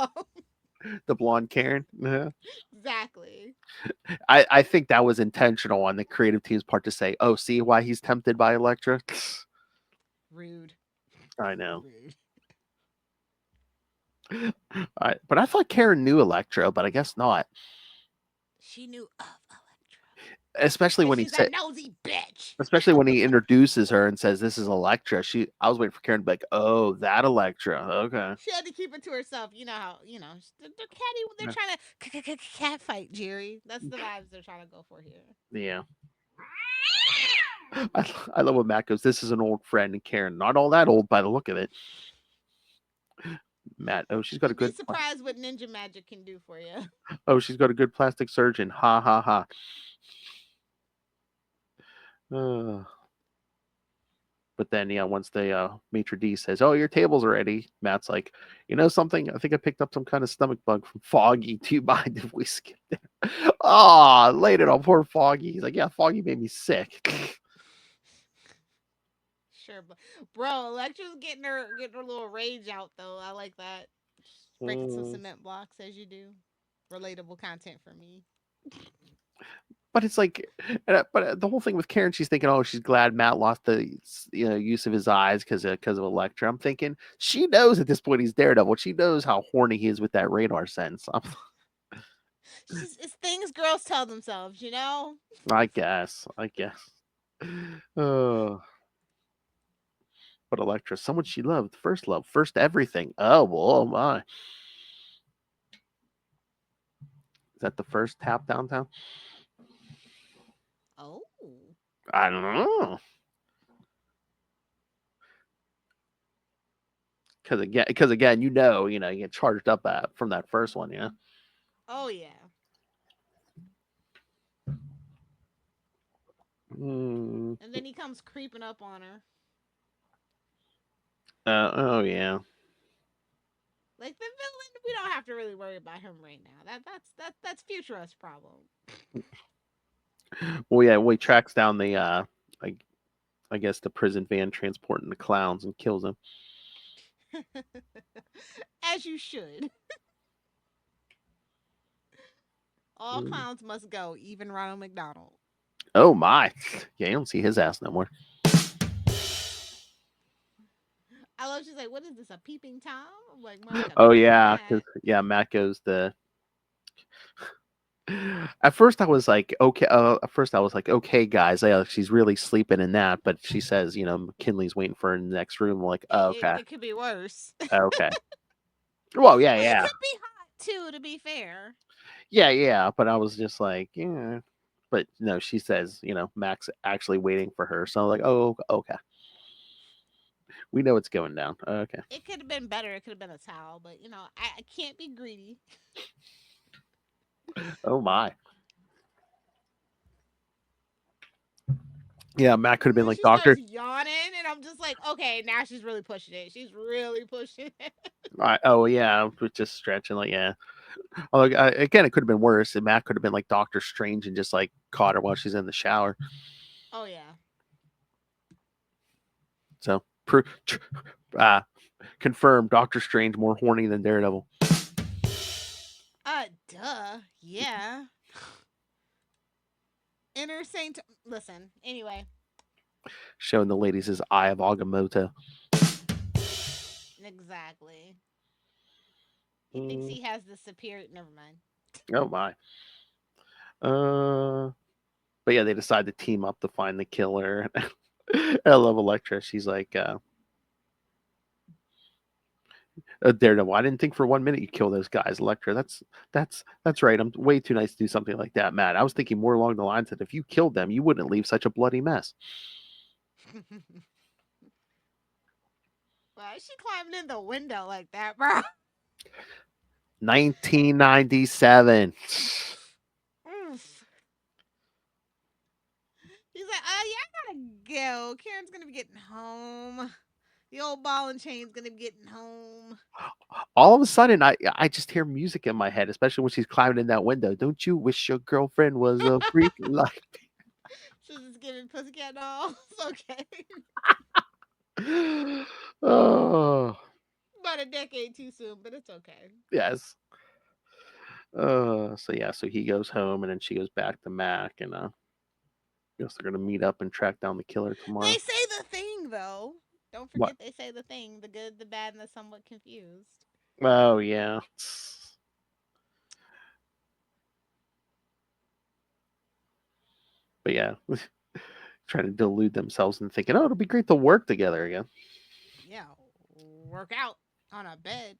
Speaker 1: the blonde Karen? Yeah.
Speaker 2: exactly.
Speaker 1: I think that was intentional on the creative team's part to say, "Oh, see why he's tempted by Elektra."
Speaker 2: Rude.
Speaker 1: I know.
Speaker 2: Rude.
Speaker 1: But I thought Karen knew Elektra, but I guess not.
Speaker 2: She knew of Elektra.
Speaker 1: Especially when he
Speaker 2: she's
Speaker 1: said,
Speaker 2: a nosy bitch.
Speaker 1: especially when he introduces her and says, "This is Elektra." I was waiting for Karen to be like, "Oh, that Elektra." Okay.
Speaker 2: She had to keep it to herself. You know how they're catty. They're trying to cat fight Jerry. That's the vibes they're trying to go for here.
Speaker 1: Yeah. I love when Matt goes, "This is an old friend," and Karen, not all that old by the look of it. Matt, oh, she's got a good.
Speaker 2: Be surprised what ninja magic can do for you.
Speaker 1: Oh, she's got a good plastic surgeon. Ha ha ha. But then, yeah, once the maitre d' says, "Oh, your table's ready," Matt's like, "You know something? I think I picked up some kind of stomach bug from Foggy. Do you mind if we skip there?" Oh, laid it on poor Foggy. He's like, "Yeah, Foggy made me sick."
Speaker 2: Sure, but bro, Electra's getting her little rage out though. I like that. Just breaking some cement blocks as you do. Relatable content for me.
Speaker 1: But it's like, but the whole thing with Karen, she's thinking, "Oh, she's glad Matt lost the use of his eyes because of Elektra." I'm thinking she knows at this point he's Daredevil. She knows how horny he is with that radar sense.
Speaker 2: It's things girls tell themselves, you know.
Speaker 1: I guess. But Elektra, someone she loved, first love, first everything. Oh, well, oh my. Is that the first tap downtown?
Speaker 2: Oh.
Speaker 1: I don't know. Because again, you get charged up from that first one, yeah.
Speaker 2: Oh yeah.
Speaker 1: Mm.
Speaker 2: And then he comes creeping up on her.
Speaker 1: Oh yeah.
Speaker 2: Like the villain, we don't have to really worry about him right now. That's future us problem.
Speaker 1: Well, yeah, he tracks down the I guess the prison van transporting the clowns and kills him.
Speaker 2: As you should. All clowns must go, even Ronald McDonald.
Speaker 1: Oh my! Yeah, you don't see his ass no more.
Speaker 2: I love. She's like, "What is this? A peeping Tom?" I'm like, "Monica,
Speaker 1: Oh yeah,
Speaker 2: Matt."
Speaker 1: Matt goes the. At first I was like, okay. Okay, guys, she's really sleeping in that. But she says, McKinley's waiting for her in the next room. I'm like, oh, okay,
Speaker 2: It could be worse.
Speaker 1: okay. Well, yeah.
Speaker 2: It could be hot too. To be fair.
Speaker 1: Yeah. But I was just like, yeah. But no, she says, Mac's actually waiting for her. So I'm like, oh, okay. We know it's going down. Okay.
Speaker 2: It could have been better. It could have been a towel, but I can't be greedy.
Speaker 1: Oh my. Yeah, Mac could have been
Speaker 2: When
Speaker 1: like,
Speaker 2: she
Speaker 1: Doctor.
Speaker 2: starts yawning, and I'm just like, okay, now she's really pushing it. She's really pushing it.
Speaker 1: Oh yeah, just stretching like yeah. Although again, it could have been worse. And Matt could have been like Doctor Strange and just like caught her while she's in the shower.
Speaker 2: Oh yeah.
Speaker 1: So confirmed, Doctor Strange more horny than Daredevil.
Speaker 2: Duh. Yeah. Inner Saint. Listen. Anyway.
Speaker 1: Showing the ladies his eye of Agamotto.
Speaker 2: Exactly. He thinks he has the superior. Never mind.
Speaker 1: Oh my. But yeah, they decide to team up to find the killer. I love Elektra. She's like, Daredevil. I didn't think for 1 minute you'd kill those guys, Elektra. That's right. I'm way too nice to do something like that, Matt. I was thinking more along the lines that if you killed them, you wouldn't leave such a bloody mess.
Speaker 2: Why is she climbing in the window like that, bro?
Speaker 1: 1997.
Speaker 2: Oof. He's like, yeah, I gotta go. Karen's gonna be getting home. The old ball and chain's gonna be getting home.
Speaker 1: All of a sudden, I just hear music in my head, especially when she's climbing in that window. Don't you wish your girlfriend was a freak like
Speaker 2: She's just giving pussycat dolls. Okay.
Speaker 1: Oh,
Speaker 2: About a decade too soon, but it's okay.
Speaker 1: yes. So he goes home, and then she goes back to Mac, and guess they're gonna meet up and track down the killer tomorrow.
Speaker 2: They say the thing though. Don't forget
Speaker 1: What?
Speaker 2: they say the thing, the good, the bad, and the somewhat confused.
Speaker 1: Oh yeah. But yeah, trying to delude themselves and thinking, oh, it'll be great to work together again.
Speaker 2: Yeah, work out on a bed.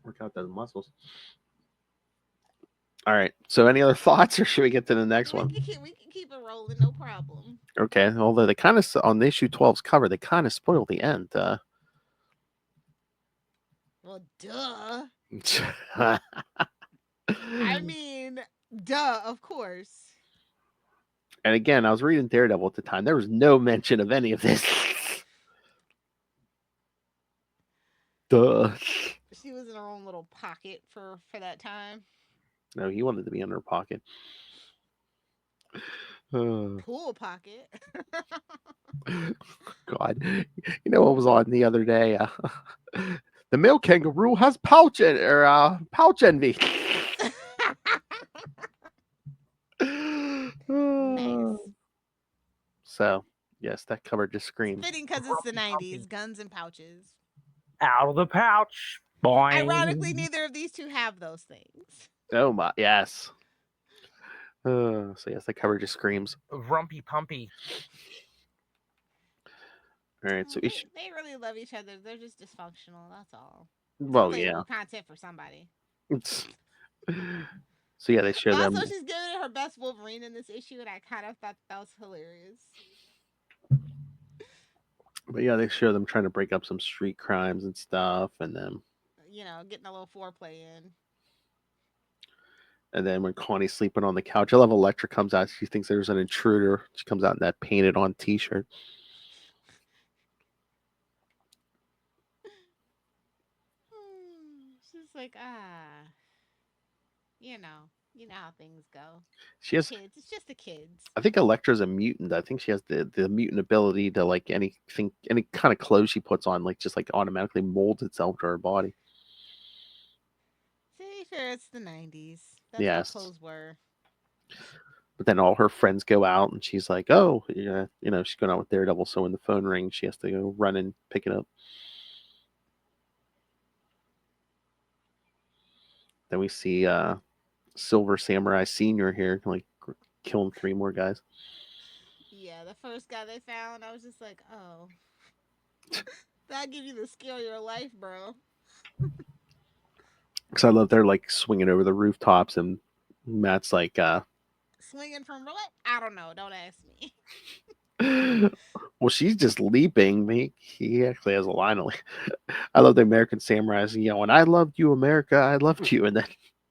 Speaker 1: Work out those muscles. All right. So, any other thoughts, or should we get to the next one?
Speaker 2: We can keep it rolling, no problem.
Speaker 1: Okay. Although they kind of on the issue 12's cover, they kind of spoiled the end.
Speaker 2: Well, duh. I mean, duh, of course.
Speaker 1: And again, I was reading Daredevil at the time. There was no mention of any of this. Duh.
Speaker 2: She was in her own little pocket for that time.
Speaker 1: No, he wanted to be in her pocket.
Speaker 2: Pool pocket.
Speaker 1: God, you know what was on the other day? The male kangaroo has pouch envy.
Speaker 2: Nice.
Speaker 1: So yes, that cover just screams.
Speaker 2: Fitting because it's the 90s. Guns and pouches.
Speaker 3: Out of the pouch. Boing.
Speaker 2: Ironically, neither of these two have those things.
Speaker 1: Oh my, yes. So yes, that cover just screams.
Speaker 4: Rumpy pumpy.
Speaker 1: All right, so
Speaker 2: they really love each other. They're just dysfunctional. That's all.
Speaker 1: Well, yeah.
Speaker 2: Content for somebody.
Speaker 1: So yeah, they show them.
Speaker 2: Also, she's giving it her best Wolverine in this issue, and I kind of thought that was hilarious.
Speaker 1: But yeah, they show them trying to break up some street crimes and stuff, and then
Speaker 2: getting a little foreplay in.
Speaker 1: And then when Connie's sleeping on the couch, I love Elektra comes out. She thinks there's an intruder. She comes out in that painted on t-shirt.
Speaker 2: She's like, you know how things go.
Speaker 1: She has
Speaker 2: kids. It's just the kids.
Speaker 1: I think Elektra's a mutant. I think she has the mutant ability to like any kind of clothes she puts on, like just like automatically molds itself to her body.
Speaker 2: See, fair, it's the 90s. That's
Speaker 1: Yes.
Speaker 2: what clothes were.
Speaker 1: But then all her friends go out, and she's like, "Oh, yeah, she's going out with Daredevil." So when the phone rings, she has to go run and pick it up. Then we see Silver Samurai Senior here, like killing 3 more guys.
Speaker 2: Yeah, the first guy they found, I was just like, oh, that'll give you the skill of your life, bro.
Speaker 1: Because I love they're like swinging over the rooftops, and Matt's like,
Speaker 2: Swinging from what? I don't know. Don't ask me.
Speaker 1: well, she's just leaping. He actually has a line. I love the American Samurais yelling, "I loved you, America! I loved you!" And then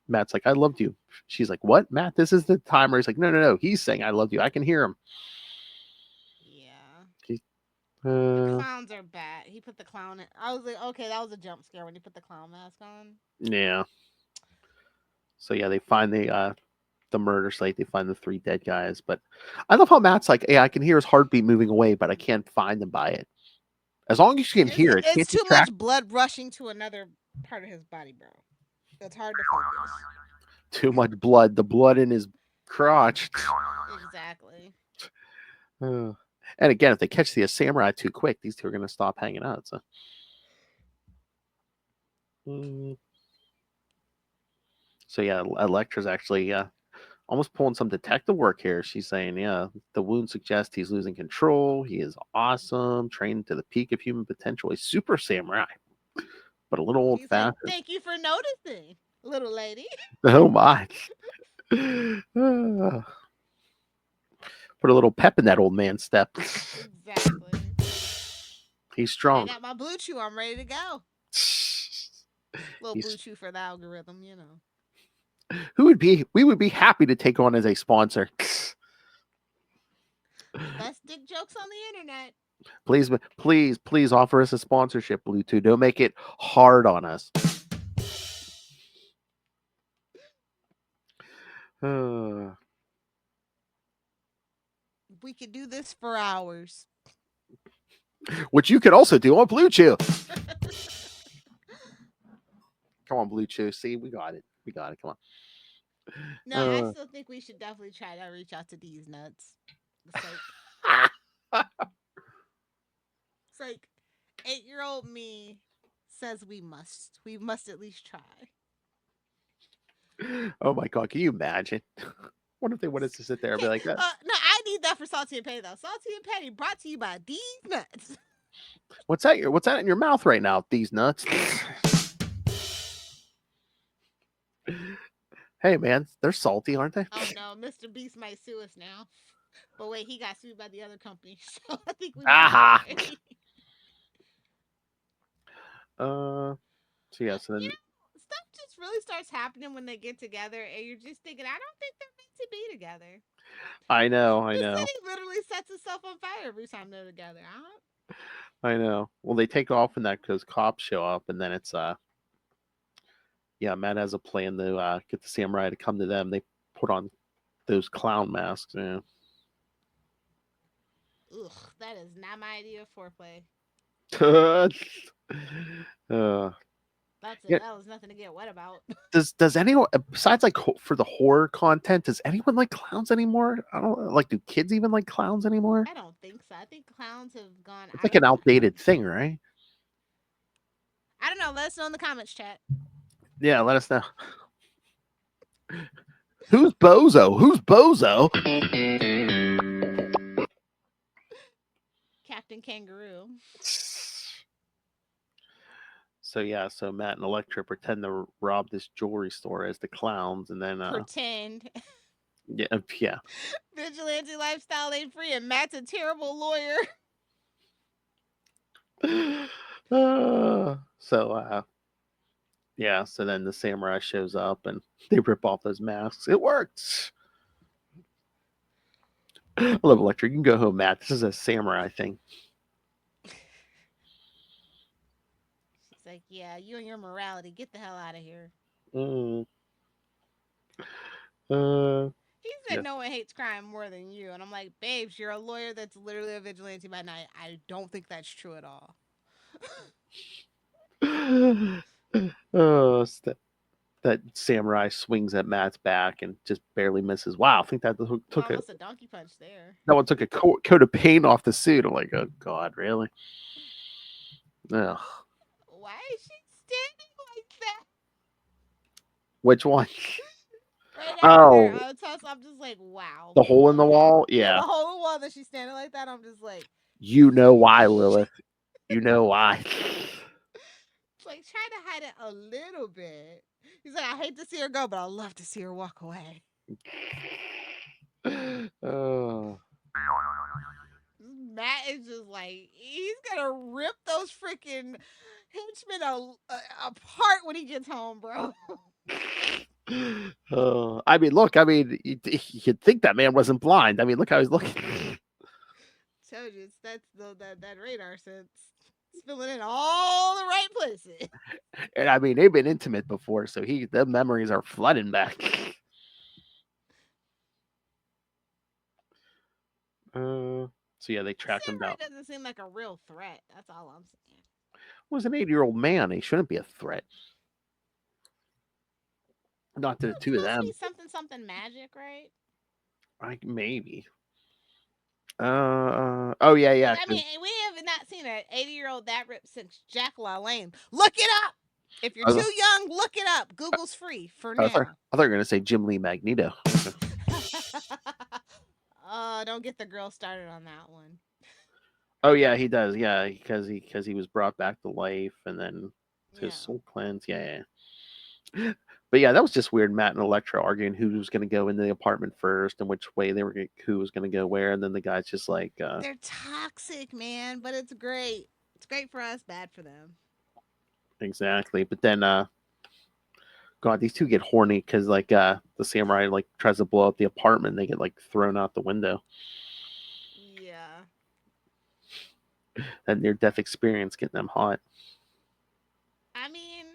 Speaker 1: Matt's like, "I loved you." She's like, "What, Matt? This is the timer." He's like, "No, no, no. He's saying I loved you. I can hear him."
Speaker 2: Yeah.
Speaker 1: He,
Speaker 2: The clowns are bad. He put the clown in. I was like, okay, that was a jump scare when he put the clown mask on.
Speaker 1: yeah. So yeah, they find the murder site. They find the 3 dead guys. But I love how Matt's like, "Hey, I can hear his heartbeat moving away, but I can't find him by it. As long as you can hear it,
Speaker 2: It's
Speaker 1: can't you
Speaker 2: too
Speaker 1: track?"
Speaker 2: much blood rushing to another part of his body, bro. It's hard to focus.
Speaker 1: Too much blood. The blood in his crotch.
Speaker 2: Exactly.
Speaker 1: And again, if they catch the samurai too quick, these two are going to stop hanging out. So. So yeah, Elektra's actually almost pulling some detective work here. She's saying, yeah, the wound suggests he's losing control. He is awesome, trained to the peak of human potential, a super samurai, but a little old fashioned.
Speaker 2: Like, thank you for noticing, little lady.
Speaker 1: Oh my. Put a little pep in that old man's step.
Speaker 2: Exactly.
Speaker 1: He's strong.
Speaker 2: I got my blue chew. I'm ready to go. Little blue chew for the algorithm, you know.
Speaker 1: We would be happy to take on as a sponsor.
Speaker 2: Best dick jokes on the internet.
Speaker 1: Please offer us a sponsorship, Bluetooth. Don't make it hard on us.
Speaker 2: We could do this for hours.
Speaker 1: Which you could also do on Blue Chew. Come on, Blue Chew. See, we got it. Come on.
Speaker 2: No, I still think we should definitely try to reach out to these nuts. It's like 8-year-old me says we must. We must at least try.
Speaker 1: Oh my God, can you imagine? What if they wanted to sit there and be like that?
Speaker 2: No, I need that for Salty and Petty though. Salty and Petty brought to you by these nuts.
Speaker 1: What's that in your mouth right now? These nuts. Hey man, they're salty, aren't they?
Speaker 2: Oh no, Mr. Beast might sue us now. But wait, he got sued by the other company, so I think we
Speaker 1: Aha.
Speaker 2: So
Speaker 1: yeah, so then
Speaker 2: stuff just really starts happening when they get together, and you're just thinking, I don't think they're meant to be together.
Speaker 1: I know.
Speaker 2: The city literally sets itself on fire every time they're together.
Speaker 1: I know. Well, they take off in that because cops show up, and then it's yeah, Matt has a plan to get the samurai to come to them. They put on those clown masks. Yeah.
Speaker 2: Ugh, that is not my idea of foreplay. That was nothing to get wet about.
Speaker 1: Does anyone, besides like for the horror content, does anyone like clowns anymore? I don't like. Do kids even like clowns anymore?
Speaker 2: I don't think so. I think clowns have gone.
Speaker 1: It's like an outdated thing, right?
Speaker 2: I don't know. Let us know in the comments, chat.
Speaker 1: Yeah, let us know. Who's Bozo?
Speaker 2: Captain Kangaroo.
Speaker 1: So yeah, so Matt and Elektra pretend to rob this jewelry store as the clowns, and then
Speaker 2: pretend.
Speaker 1: Yeah.
Speaker 2: Vigilante lifestyle ain't free, and Matt's a terrible lawyer.
Speaker 1: Yeah, so then the samurai shows up and they rip off those masks. It worked. I love Elektra. You can go home, Matt. This is a samurai thing.
Speaker 2: She's like, yeah, you and your morality, get the hell out of here. He said no one hates crime more than you. And I'm like, babes, you're a lawyer that's literally a vigilante by night. I don't think that's true at all.
Speaker 1: That samurai swings at Matt's back and just barely misses. Wow, I think that took
Speaker 2: almost a donkey punch there.
Speaker 1: That one took a coat of paint off the suit. I'm like, oh God, really? Ugh.
Speaker 2: Why is she standing like that?
Speaker 1: Which one?
Speaker 2: Right I'm just like, wow.
Speaker 1: The hole in the wall? Yeah.
Speaker 2: The hole in the wall that she's standing like that. I'm just like,
Speaker 1: you know why, Lilith. You know why.
Speaker 2: Like, try to hide it a little bit. He's like, I hate to see her go, but I love to see her walk away.
Speaker 1: Oh.
Speaker 2: Matt is just like, he's gonna rip those freaking henchmen apart when he gets home, bro.
Speaker 1: I mean, look. I mean, you'd think that man wasn't blind. I mean, look how he's looking.
Speaker 2: Told you, that's that radar sense. It's filling in all the right places.
Speaker 1: And I mean, they've been intimate before, so the memories are flooding back. So yeah, they tracked him down.
Speaker 2: Doesn't seem like a real threat. That's all I'm saying.
Speaker 1: Well, he's an 80-year-old man. He shouldn't be a threat. Not to the two of them.
Speaker 2: Something magic, right?
Speaker 1: Maybe. Oh yeah.
Speaker 2: I mean, we have not seen an 80-year-old that ripped since Jack LaLanne. Look it up. If you're too young, look it up. Google's free for now.
Speaker 1: I thought you were gonna say Jim Lee Magneto.
Speaker 2: Don't get the girl started on that one.
Speaker 1: Oh yeah, he does. Yeah, because he was brought back to life and then his soul cleanse. Yeah. But yeah, that was just weird. Matt and Elektra arguing who was going to go into the apartment first and which way who was going to go where, and then the guy's just like,
Speaker 2: they're toxic, man, but it's great. It's great for us, bad for them.
Speaker 1: Exactly. But then, God, these two get horny because like the samurai like tries to blow up the apartment, and they get like thrown out the window.
Speaker 2: Yeah.
Speaker 1: That near-death experience getting them hot.
Speaker 2: I mean,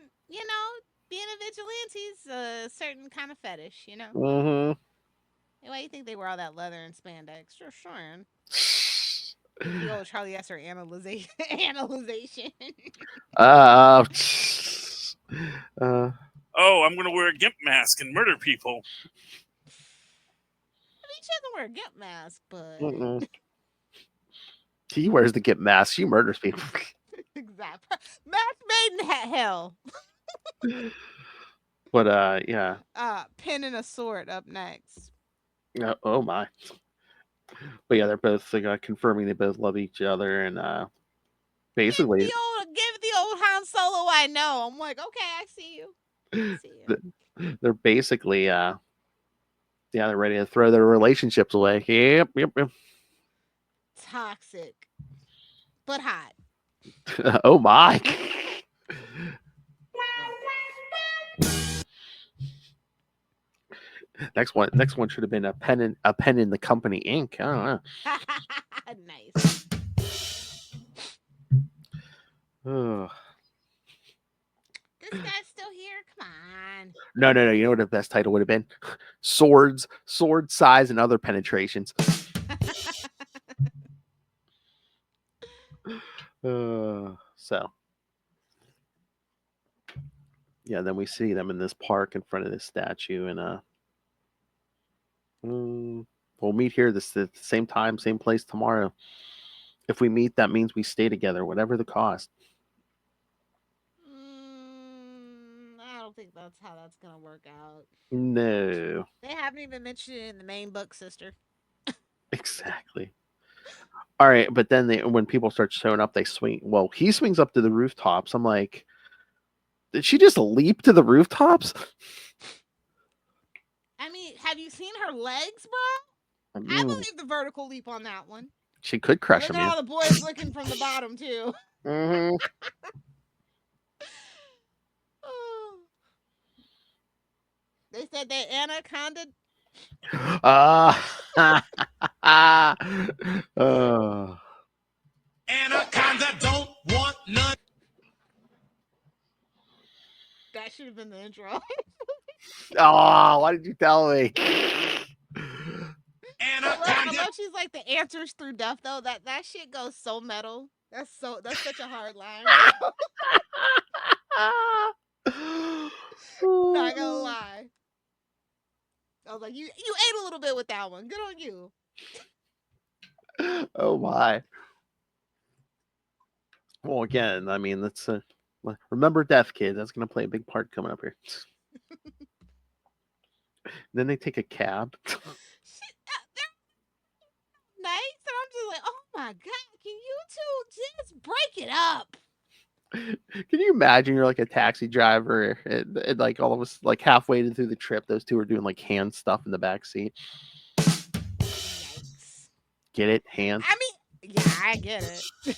Speaker 2: being a vigilante's a certain kind of fetish,
Speaker 1: Mm-hmm.
Speaker 2: Why do you think they wear all that leather and spandex? Sure. The old Charlie Esser analyzation.
Speaker 7: Oh, I'm gonna wear a gimp mask and murder people.
Speaker 2: I mean, she doesn't wear a gimp mask, but
Speaker 1: He wears the gimp mask. She murders people.
Speaker 2: Exactly. Mask made in hell.
Speaker 1: But yeah.
Speaker 2: Pen and a sword up next.
Speaker 1: Oh my. But yeah, they're both confirming they both love each other, and basically
Speaker 2: give the old Han Solo I know. I'm like, okay, I see you.
Speaker 1: They're basically they're ready to throw their relationships away. Yep.
Speaker 2: Toxic, but hot.
Speaker 1: Oh my. Next one should have been a pen in the company ink. I don't know.
Speaker 2: Nice. This guy's still here? Come on.
Speaker 1: No. You know what the best title would have been? Sword size and other penetrations. So yeah, then we see them in this park in front of this statue, and we'll meet here at the same time, same place tomorrow. If we meet, that means we stay together, whatever the cost.
Speaker 2: I don't think that's how that's gonna work out.
Speaker 1: No.
Speaker 2: They haven't even mentioned it in the main book, sister.
Speaker 1: Exactly. All right, but then when people start showing up, they swing. Well, he swings up to the rooftops. I'm like, did she just leap to the rooftops?
Speaker 2: I mean, have you seen her legs, bro? I believe the vertical leap on that one.
Speaker 1: She could crush him.
Speaker 2: Look at all the boys looking from the bottom too.
Speaker 1: Mm-hmm.
Speaker 2: They said that anaconda.
Speaker 7: Anaconda don't want none.
Speaker 2: That should have been the intro.
Speaker 1: Oh, why did you tell me?
Speaker 2: I love she's like the answers through death though. That shit goes so metal. That's such a hard line. Not gonna lie. I was like, you ate a little bit with that one. Good on you.
Speaker 1: Oh my. Well, again, I mean, that's remember death, kid. That's gonna play a big part coming up here. Then they take a cab.
Speaker 2: Nice, and I'm just like, oh my god, can you two just break it up?
Speaker 1: Can you imagine you're like a taxi driver and like all of us like halfway through the trip, those two are doing like hand stuff in the back seat.
Speaker 2: Yikes.
Speaker 1: Get it? Hand.
Speaker 2: I mean, yeah, I get it.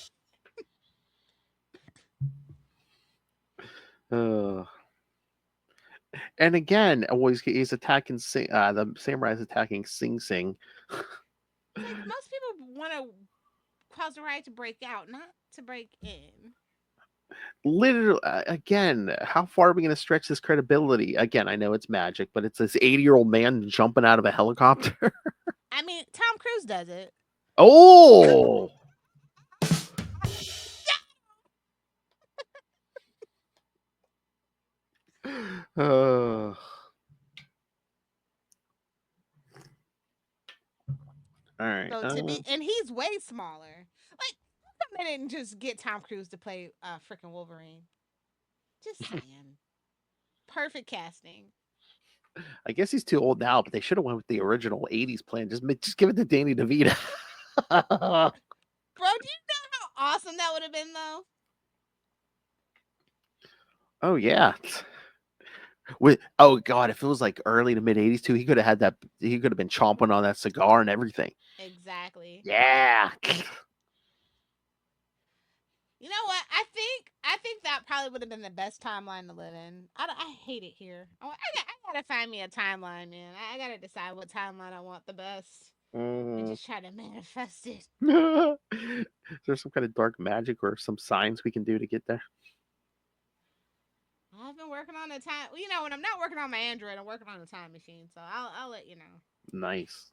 Speaker 1: And again, he's attacking the samurai's attacking Sing Sing.
Speaker 2: Like, most people want to cause the riot to break out, not to break in.
Speaker 1: Literally, again, how far are we going to stretch this credibility? Again, I know it's magic, but it's this 80-year-old man jumping out of a helicopter.
Speaker 2: I mean, Tom Cruise does it.
Speaker 1: Oh! All right.
Speaker 2: So and he's way smaller. Like, come in and just get Tom Cruise to play freaking Wolverine. Just saying. Perfect casting.
Speaker 1: I guess he's too old now, but they should have went with the original 80s plan. Just give it to Danny DeVito.
Speaker 2: Bro, do you know how awesome that would have been, though?
Speaker 1: Oh, yeah. Oh, God, if it was like early to mid 80s, too, he could have had that. He could have been chomping on that cigar and everything.
Speaker 2: Exactly.
Speaker 1: Yeah.
Speaker 2: You know what? I think that probably would have been the best timeline to live in. I hate it here. I gotta find me a timeline, man. I gotta decide what timeline I want the best. And just try to manifest it.
Speaker 1: Is there some kind of dark magic or some signs we can do to get there?
Speaker 2: I've been working on a time. You know, when I'm not working on my Android, I'm working on a time machine. So I'll let you know.
Speaker 1: Nice.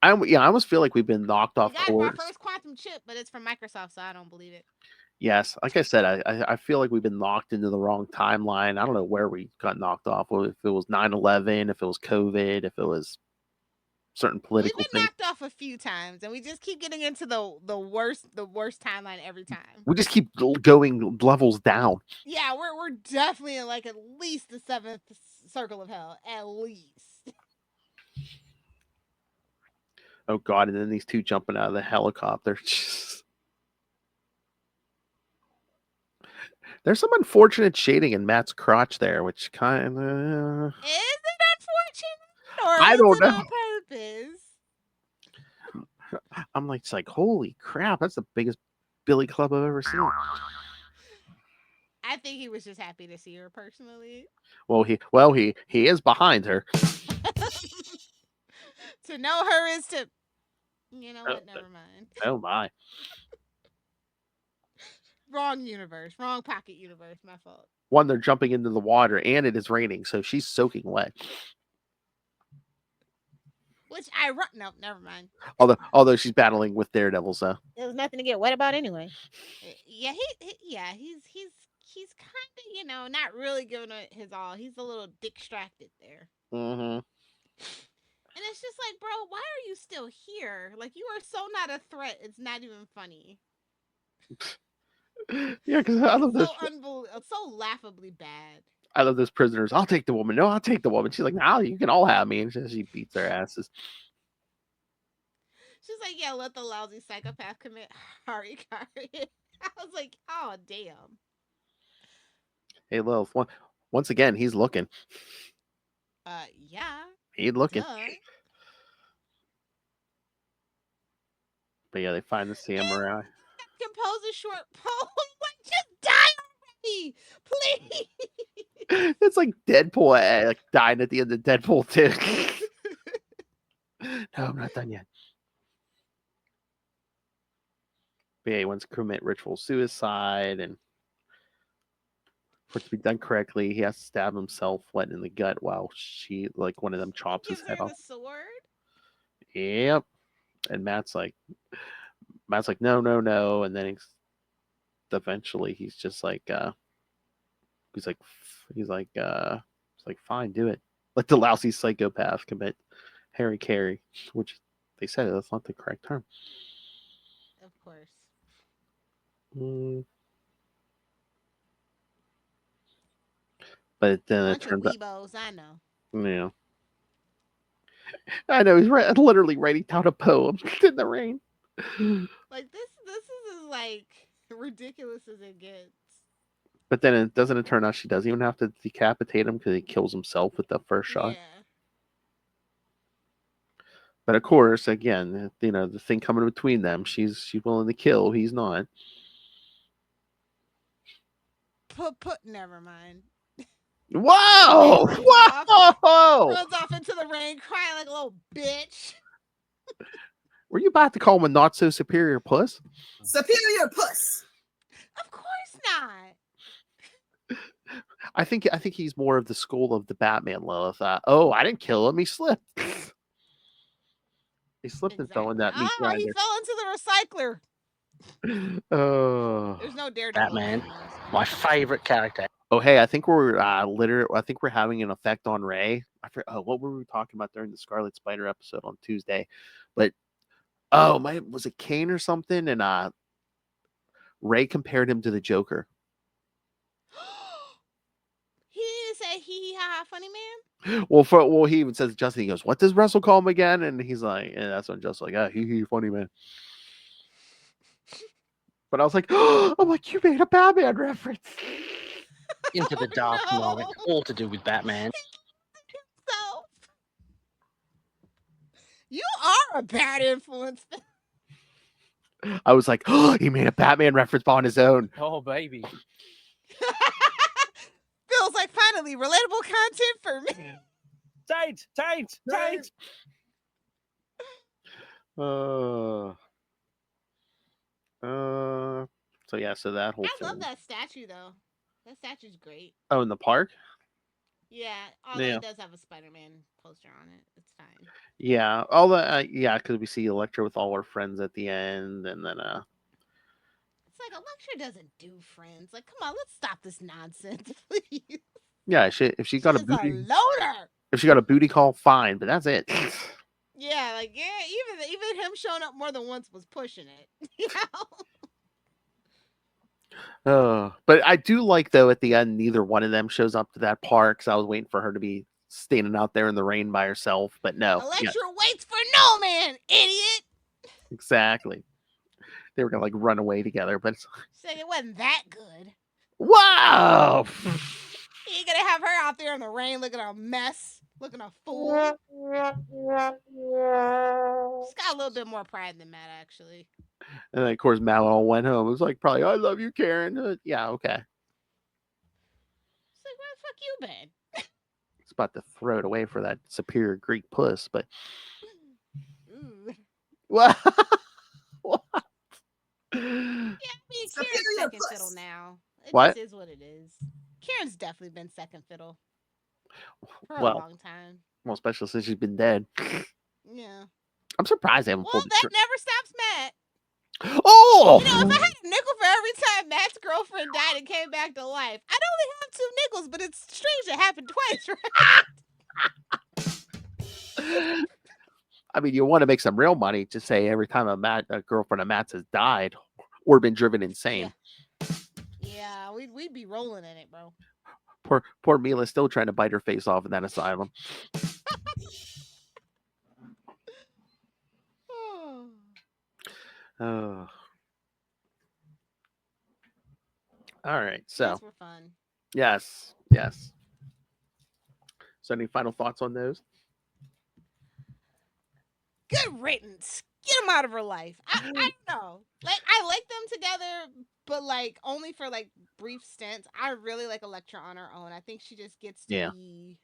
Speaker 1: I almost feel like we've been knocked off
Speaker 2: We got
Speaker 1: course.
Speaker 2: my first quantum chip, but it's from Microsoft, so I don't believe it.
Speaker 1: Yes, like I said, I feel like we've been knocked into the wrong timeline. I don't know where we got knocked off. If it was 9/11, if it was COVID, if it was certain political
Speaker 2: We've been
Speaker 1: things.
Speaker 2: knocked off a few times, and we just keep getting into the worst timeline every time.
Speaker 1: We just keep going levels down.
Speaker 2: Yeah, we're definitely in like at least the 7th circle of hell, at least.
Speaker 1: Oh God! And then these two jumping out of the helicopter. There's some unfortunate shading in Matt's crotch there, which kind of
Speaker 2: Is it unfortunate, or
Speaker 1: I
Speaker 2: is
Speaker 1: don't
Speaker 2: it
Speaker 1: know.
Speaker 2: on purpose?
Speaker 1: I'm like, it's like, holy crap! That's the biggest billy club I've ever seen.
Speaker 2: I think he was just happy to see her personally.
Speaker 1: Well, he is behind her.
Speaker 2: To know her is to, you know what? Never mind.
Speaker 1: Oh my!
Speaker 2: Wrong universe, wrong pocket universe. My fault.
Speaker 1: One, they're jumping into the water, and it is raining, so she's soaking wet.
Speaker 2: Which no, never mind.
Speaker 1: Although she's battling with daredevils, though.
Speaker 2: There's nothing to get wet about anyway. Yeah, he's kind of, you know, not really giving it his all. He's a little distracted there.
Speaker 1: Mm-hmm.
Speaker 2: And it's just like, bro, why are you still here? Like, you are so not a threat. It's not even funny.
Speaker 1: Yeah, because I love this.
Speaker 2: So laughably bad.
Speaker 1: I love those prisoners. I'll take the woman. No, I'll take the woman. She's like, no, you can all have me. And she beats their asses.
Speaker 2: She's like, yeah, let the lousy psychopath commit harikari. I was like, oh, damn.
Speaker 1: Hey, Lilith, once again, he's looking.
Speaker 2: Yeah.
Speaker 1: He's looking.
Speaker 2: Duh.
Speaker 1: But yeah, they find the samurai.
Speaker 2: Compose a short poem. Like, just die already, please.
Speaker 1: It's like Deadpool, like dying at the end of Deadpool 2. No, I'm not done yet. But yeah, he wants to commit ritual suicide, and for it to be done correctly, he has to stab himself flat in the gut while one of them chops his head off.
Speaker 2: The sword?
Speaker 1: Yep. And Matt's like, no, and then eventually he's just like, he's like, fine, do it. Let the lousy psychopath commit harikari, which they said that's not the correct term.
Speaker 2: Of course.
Speaker 1: But then it turns
Speaker 2: out, I know.
Speaker 1: Yeah. I know, he's literally writing down a poem in the rain.
Speaker 2: Like, this is like Ridiculous as it gets.
Speaker 1: But then it doesn't turn out she doesn't even have to decapitate him because he kills himself with the first shot.
Speaker 2: Yeah.
Speaker 1: But of course, again, the thing coming between them, she's willing to kill. He's not.
Speaker 2: Never mind.
Speaker 1: Whoa!
Speaker 2: Runs
Speaker 1: Whoa!
Speaker 2: Runs off into the rain, crying like a little bitch.
Speaker 1: Were you about to call him a not so superior puss?
Speaker 5: Superior puss.
Speaker 2: Of course not.
Speaker 1: I think he's more of the school of the Batman, Lilith. Oh, I didn't kill him. He slipped. He slipped and fell in that meat
Speaker 2: he
Speaker 1: grinder.
Speaker 2: fell into the recycler.
Speaker 1: Oh.
Speaker 2: There's no Daredevil.
Speaker 3: Batman,
Speaker 2: in this one.
Speaker 3: my favorite character.
Speaker 1: Oh, hey, I think we're I think we're having an effect on Ray. What were we talking about during the Scarlet Spider episode on Tuesday? But was it Kane or something? And Ray compared him to the Joker.
Speaker 2: He didn't say hee hee ha ha funny man.
Speaker 1: Well, he even says to Justin, he goes, "What does Russell call him again?" And he's like, and that's when Justin's like, he funny man. But I was like, I'm like, you made a Batman reference.
Speaker 3: Into the Dark
Speaker 2: no.
Speaker 3: Knight, all to do with Batman.
Speaker 2: So you are a bad influence.
Speaker 1: I was like, he made a Batman reference on his own.
Speaker 4: Oh, baby.
Speaker 2: Feels like finally relatable content for me.
Speaker 4: Taint.
Speaker 1: So yeah, so that whole
Speaker 2: I love
Speaker 1: thing.
Speaker 2: that statue though. That statue's great.
Speaker 1: Oh, in the park?
Speaker 2: Yeah, although it does have a Spider-Man poster on it. It's fine.
Speaker 1: Yeah, all the because we see Elektra with all her friends at the end, and then
Speaker 2: it's like Elektra doesn't do friends. Like, come on, let's stop this nonsense, please.
Speaker 1: Yeah, if she got a booty,
Speaker 2: loader.
Speaker 1: If she got a booty call, fine, but that's it.
Speaker 2: Yeah, like even him showing up more than once was pushing it. You know?
Speaker 1: But I do like though at the end, neither one of them shows up to that park. So I was waiting for her to be standing out there in the rain by herself, but no.
Speaker 2: Elektra waits for no man, idiot.
Speaker 1: Exactly. They were gonna like run away together, but
Speaker 2: Said it wasn't that good.
Speaker 1: Wow.
Speaker 2: You ain't gonna have her out there in the rain looking a mess, looking a fool. She's got a little bit more pride than Matt, actually.
Speaker 1: And then of course Matt all went home. It was like probably, I love you, Karen. Yeah, okay.
Speaker 2: It's like, where the fuck you been?
Speaker 1: It's about to throw it away for that superior Greek puss, but what? What?
Speaker 2: Yeah, I mean, Karen's second fiddle now. It
Speaker 1: What?
Speaker 2: just is what it is. Karen's definitely been second fiddle for a
Speaker 1: Well,
Speaker 2: long time.
Speaker 1: Well, especially since she's been dead.
Speaker 2: Yeah.
Speaker 1: I'm surprised they haven't
Speaker 2: Well,
Speaker 1: pulled the
Speaker 2: that never stops Matt.
Speaker 1: Oh!
Speaker 2: You know, if I had a nickel for every time Matt's girlfriend died and came back to life, I'd only have 2 nickels, but it's strange it happened twice, right?
Speaker 1: I mean, you want to make some real money to say every time a girlfriend of Matt's has died or been driven insane.
Speaker 2: Yeah, we'd be rolling in it, bro.
Speaker 1: Poor Mila's still trying to bite her face off in that asylum. Oh. All right, so
Speaker 2: Those were fun.
Speaker 1: yes. So, any final thoughts on those?
Speaker 2: Good riddance. Get them out of her life. I don't know. Like, I like them together, but like only for like brief stints. I really like Elektra on her own. I think she just gets to be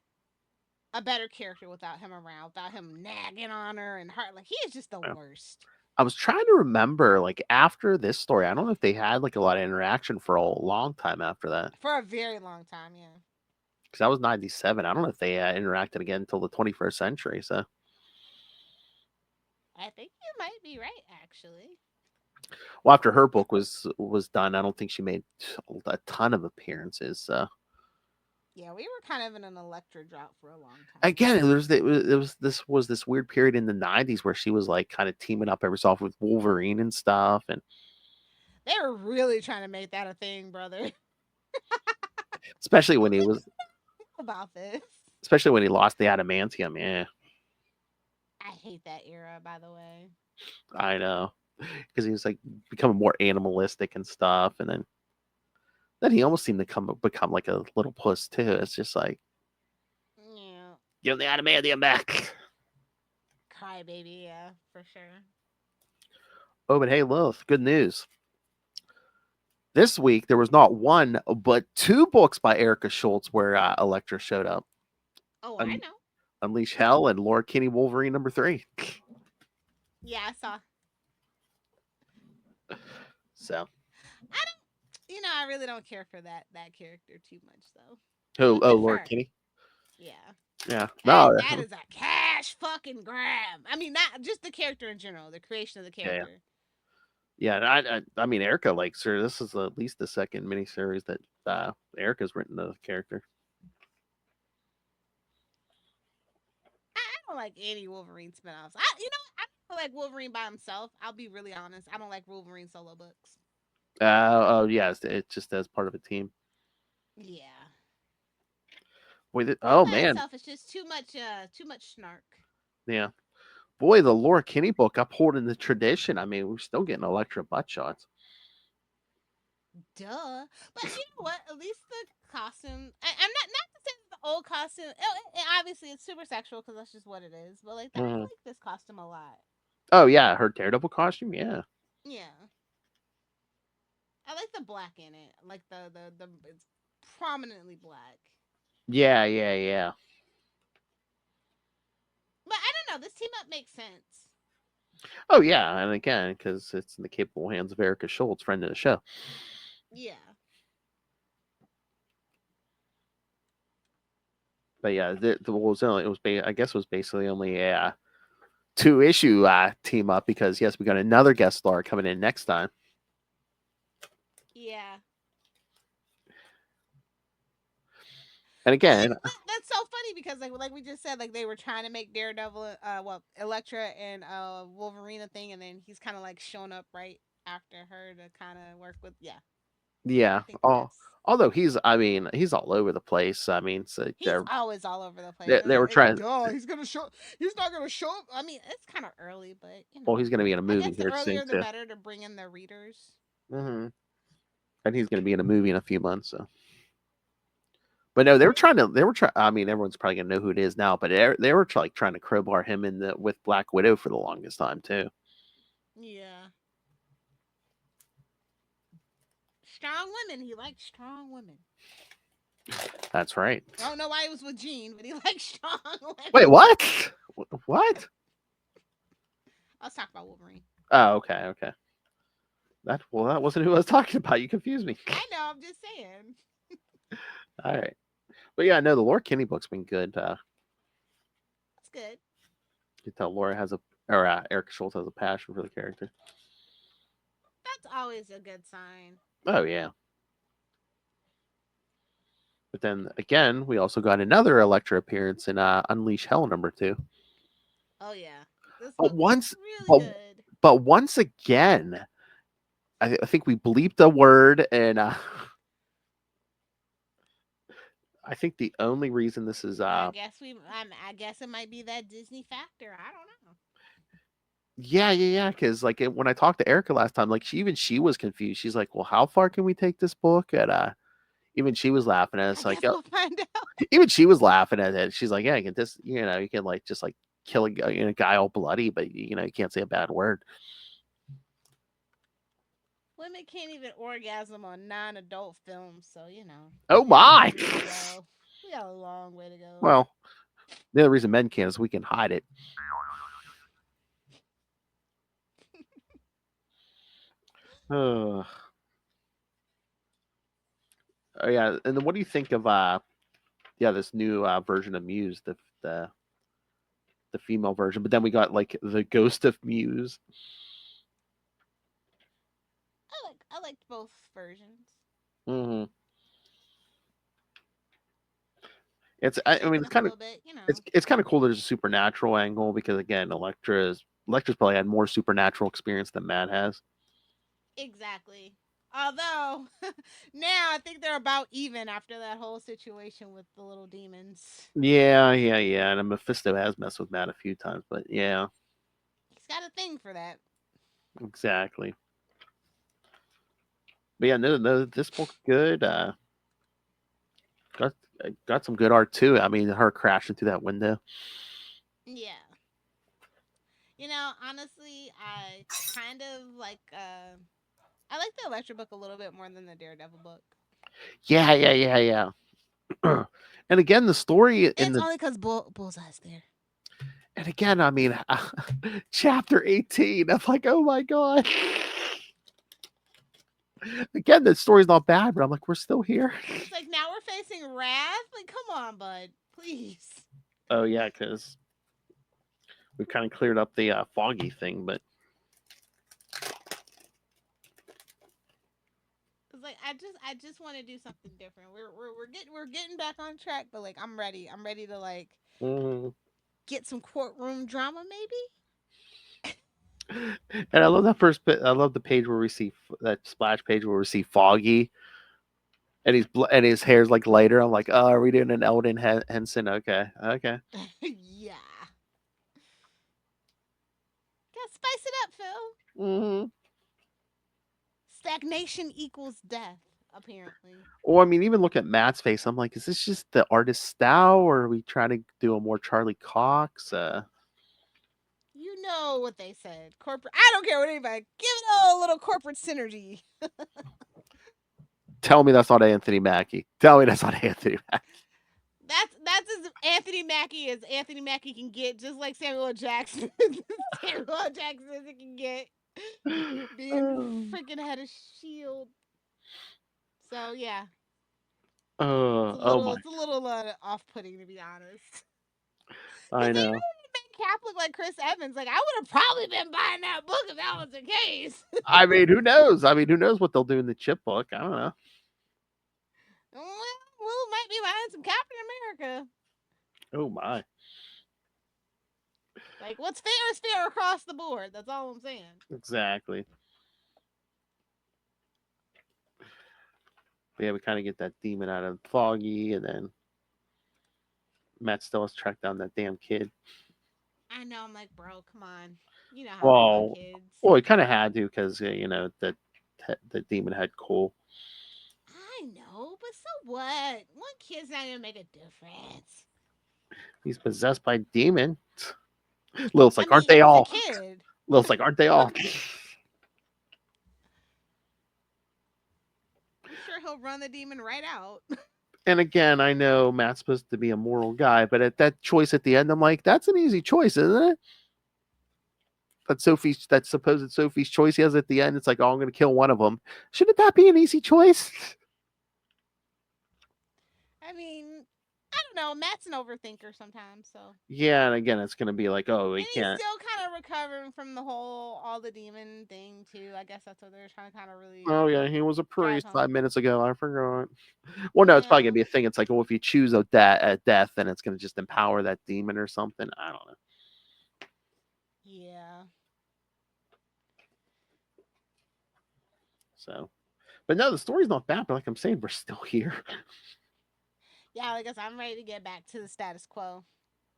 Speaker 2: a better character without him around, without him nagging on her and her. Like, he is just the worst.
Speaker 1: I was trying to remember, like, after this story, I don't know if they had like a lot of interaction for a long time after that.
Speaker 2: For a very long time, yeah.
Speaker 1: Because that was 97. I don't know if they interacted again until the 21st century. So
Speaker 2: I think you might be right, actually.
Speaker 1: well, after her book was done, I don't think she made a ton of appearances. So
Speaker 2: yeah, we were kind of in an Elektra drought for a long time.
Speaker 1: Again, this was this weird period in the 90s where she was like kind of teaming up every so often with Wolverine and stuff, and
Speaker 2: they were really trying to make that a thing, brother.
Speaker 1: especially when he was
Speaker 2: about this.
Speaker 1: Especially when he lost the adamantium. Yeah,
Speaker 2: I hate that era, by the way.
Speaker 1: I know. because he was like becoming more animalistic and stuff, and then he almost seemed to become like a little puss too. It's just like,
Speaker 2: Yeah.
Speaker 1: you're the adamantium back.
Speaker 2: Crybaby, yeah, for sure.
Speaker 1: Oh, but hey, Lilith, good news. This week there was not one but two books by Erica Schultz where Elektra showed up.
Speaker 2: Oh, I know.
Speaker 1: Unleash Hell and Laura Kinney Wolverine #3.
Speaker 2: Yeah, I saw.
Speaker 1: So,
Speaker 2: I really don't care for that character too much, though.
Speaker 1: oh,
Speaker 2: Good for
Speaker 1: Laura
Speaker 2: her.
Speaker 1: Kinney.
Speaker 2: Yeah.
Speaker 1: Yeah,
Speaker 2: That,
Speaker 1: no,
Speaker 2: that is a cash fucking grab. I mean, not just the character in general, the creation of the character.
Speaker 1: yeah. I mean, Erica likes her. This is at least the second miniseries that Erica's written the character.
Speaker 2: I don't like any Wolverine spinoffs. I don't like Wolverine by himself. I'll be really honest. I don't like Wolverine solo books.
Speaker 1: Oh, yes, it just as part of a team.
Speaker 2: Yeah.
Speaker 1: Boy,
Speaker 2: By
Speaker 1: man,
Speaker 2: itself, it's just too much snark.
Speaker 1: yeah. Boy, the Laura Kinney book upholding the tradition. I mean, we're still getting Elektra butt shots.
Speaker 2: Duh. But you know what? At least the costume. I'm not to say the old costume. Obviously, it's super sexual because that's just what it is. But I like this costume a lot.
Speaker 1: Oh yeah, her Daredevil costume. Yeah.
Speaker 2: Yeah. I like the black in it. Like the it's prominently black.
Speaker 1: Yeah.
Speaker 2: But I don't know. This team up makes sense.
Speaker 1: Oh yeah, and again, because it's in the capable hands of Erica Schultz, friend of the show.
Speaker 2: Yeah.
Speaker 1: But yeah, I guess it was basically only a 2-issue team up because yes, we got another guest star coming in next time.
Speaker 2: Yeah.
Speaker 1: And again,
Speaker 2: that's so funny because like we just said, like they were trying to make Daredevil, Elektra and Wolverine a thing, and then he's kind of like shown up right after her to kind of work with.
Speaker 1: yeah. Although he's all over the place. I mean, so
Speaker 2: he's always all over the place.
Speaker 1: They were trying.
Speaker 2: He's gonna show. He's not gonna show up. I mean, it's kind of early, but
Speaker 1: Well, he's gonna be in a movie
Speaker 2: I guess
Speaker 1: here
Speaker 2: the
Speaker 1: soon
Speaker 2: earlier the
Speaker 1: too.
Speaker 2: better to bring in the readers.
Speaker 1: Mm-hmm. And he's gonna be in a movie in a few months. So. But no, they were trying. I mean, everyone's probably gonna know who it is now. But they were like trying to crowbar him in with Black Widow for the longest time too.
Speaker 2: Yeah. Strong women. He likes strong women.
Speaker 1: That's right.
Speaker 2: I don't know why he was with Jean, but he likes strong women.
Speaker 1: Wait, what? What?
Speaker 2: I was talking about Wolverine.
Speaker 1: Oh, okay. That wasn't who I was talking about. You confused me.
Speaker 2: I know. I'm just saying.
Speaker 1: All right. But yeah, no, the Laura Kinney book's been good.
Speaker 2: That's good.
Speaker 1: You can tell Erica Schultz has a passion for the character.
Speaker 2: That's always a good sign.
Speaker 1: Oh yeah. But then again, we also got another Elektra appearance in Unleash Hell #2.
Speaker 2: Oh yeah. This
Speaker 1: But
Speaker 2: really good.
Speaker 1: But once again, I think we bleeped a word, and I think the only reason this is
Speaker 2: I guess it might be that Disney factor. I don't know.
Speaker 1: Yeah, because like when I talked to Erica last time, like she was confused. She's like, "Well, how far can we take this book?" And even she was laughing at us.
Speaker 2: I
Speaker 1: Like,
Speaker 2: guess we'll find out.
Speaker 1: even she was laughing at it. She's like, "Yeah, you can you can like just like kill a guy all bloody, but you can't say a bad word."
Speaker 2: Women can't even orgasm on non-adult films, so
Speaker 1: Oh my!
Speaker 2: We got a long way to go.
Speaker 1: Well, the other reason men can't is we can hide it. Oh yeah, and then what do you think of this new version of Muse, the female version? But then we got like the Ghost of Muse.
Speaker 2: I liked both versions.
Speaker 1: Mm-hmm. It's kind of it's kind of cool. There's a supernatural angle because again, Elektra's probably had more supernatural experience than Matt has.
Speaker 2: Exactly. Although now I think they're about even after that whole situation with the little demons.
Speaker 1: Yeah. And Mephisto has messed with Matt a few times, but yeah,
Speaker 2: he's got a thing for that.
Speaker 1: Exactly. But yeah, no, this book's good. Got got some good art too. I mean, her crashing through that window.
Speaker 2: Yeah. Honestly, I kind of like I like the Elektra book a little bit more than the Daredevil book.
Speaker 1: Yeah. And again, the story in
Speaker 2: It's
Speaker 1: the
Speaker 2: only because Bullseye's there.
Speaker 1: and again, I mean, chapter 18. I'm like, oh my god. Again, the story's not bad, but I'm like, we're still here.
Speaker 2: It's like now we're facing Wrath. Like, come on, bud, please.
Speaker 1: Oh yeah, because we've kind of cleared up the foggy thing, but
Speaker 2: It's like I just want to do something different. We're getting back on track, but like I'm ready. I'm ready to like get some courtroom drama, maybe.
Speaker 1: And I love that first bit. I love the page where we see that splash page where we see Foggy, and and his hair's like lighter. I'm like, oh, are we doing an Eldon Henson? Okay.
Speaker 2: Yeah. Gotta spice it up, Phil.
Speaker 1: Mm-hmm.
Speaker 2: Stagnation equals death, apparently.
Speaker 1: Well, I mean, even look at Matt's face. I'm like, is this just the artist's style, or are we trying to do a more Charlie Cox?
Speaker 2: You know what they said. Corporate. I don't care what anybody. Give it all a little corporate synergy.
Speaker 1: Tell me that's not Anthony Mackie. Tell me that's not Anthony Mackie.
Speaker 2: That's as Anthony Mackie as Anthony Mackie can get, just like Samuel L. Jackson. Samuel L. Jackson as it can get. Being freaking head of S.H.I.E.L.D. So yeah. It's a little off-putting, to be honest.
Speaker 1: I know.
Speaker 2: They really made Cap look like Chris Evans. Like, I would have probably been buying that book if that was the case.
Speaker 1: I mean, who knows? Who knows what they'll do in the Chip book? I don't know.
Speaker 2: Will might be buying some Captain America.
Speaker 1: Oh my.
Speaker 2: Like, what's fair is fair across the board. That's all I'm saying.
Speaker 1: Exactly. But yeah, we kind of get that demon out of Foggy, and then Matt still has tracked down that damn kid.
Speaker 2: I know. I'm like, bro, come on. You know how to kids.
Speaker 1: Well, he kind of had to because that the demon had Cole.
Speaker 2: I know, but so what? One kid's not gonna make a difference.
Speaker 1: He's possessed by a demon. Lilith's like, aren't they all?
Speaker 2: Kid.
Speaker 1: Lilith's like, aren't they all?
Speaker 2: Sure, he'll run the demon right out.
Speaker 1: And again, I know Matt's supposed to be a moral guy, but at that choice at the end, I'm like, that's an easy choice, isn't it? That supposed Sophie's choice he has at the end. It's like, oh, I'm going to kill one of them. Shouldn't that be an easy choice?
Speaker 2: I mean, I don't know. Matt's an overthinker sometimes, so.
Speaker 1: Yeah, and again, it's going to be like, oh, we can't.
Speaker 2: He's still kind of recovering from the whole all the demon thing too. I guess that's what they're trying to kind of really.
Speaker 1: Oh yeah, he was a priest 5 minutes ago. I forgot. Well, no, it's probably gonna be a thing. It's like, well, if you choose a death, then it's gonna just empower that demon or something. I don't know.
Speaker 2: Yeah.
Speaker 1: So, but no, the story's not bad. But like I'm saying, we're still here.
Speaker 2: Yeah, I guess I'm ready to get back to the status quo.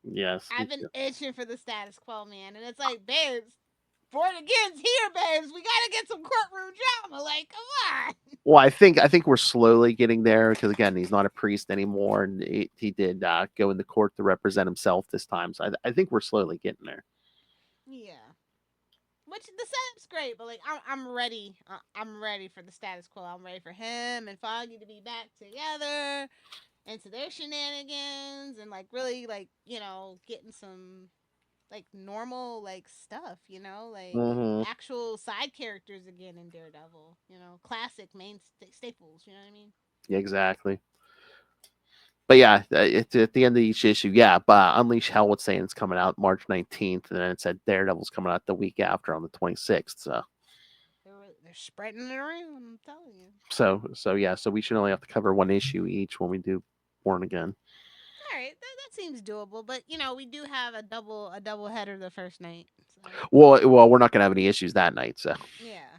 Speaker 1: Yes.
Speaker 2: I've been itching for the status quo, man, and it's like, babes, Born Again's here, babes. We gotta get some courtroom drama. Like, come on.
Speaker 1: Well, I think we're slowly getting there because again, he's not a priest anymore, and he did go into court to represent himself this time. So I think we're slowly getting there.
Speaker 2: Yeah. Which the setup's great, but like I'm ready. I'm ready for the status quo. I'm ready for him and Foggy to be back together, into their shenanigans, and like really like getting some like normal like stuff, like actual side characters again in Daredevil. Classic main staples. You know what I mean?
Speaker 1: Yeah, exactly. But yeah, it's at the end of each issue. Yeah, but Unleash Hell was saying it's coming out March 19th, and then it said Daredevil's coming out the week after on the 26th. So
Speaker 2: they're spreading it around. I'm telling you.
Speaker 1: So yeah, so we should only have to cover one issue each when we do Born Again.
Speaker 2: All right, that seems doable. But we do have a double header the first night. So.
Speaker 1: Well, we're not gonna have any issues that night. So
Speaker 2: yeah.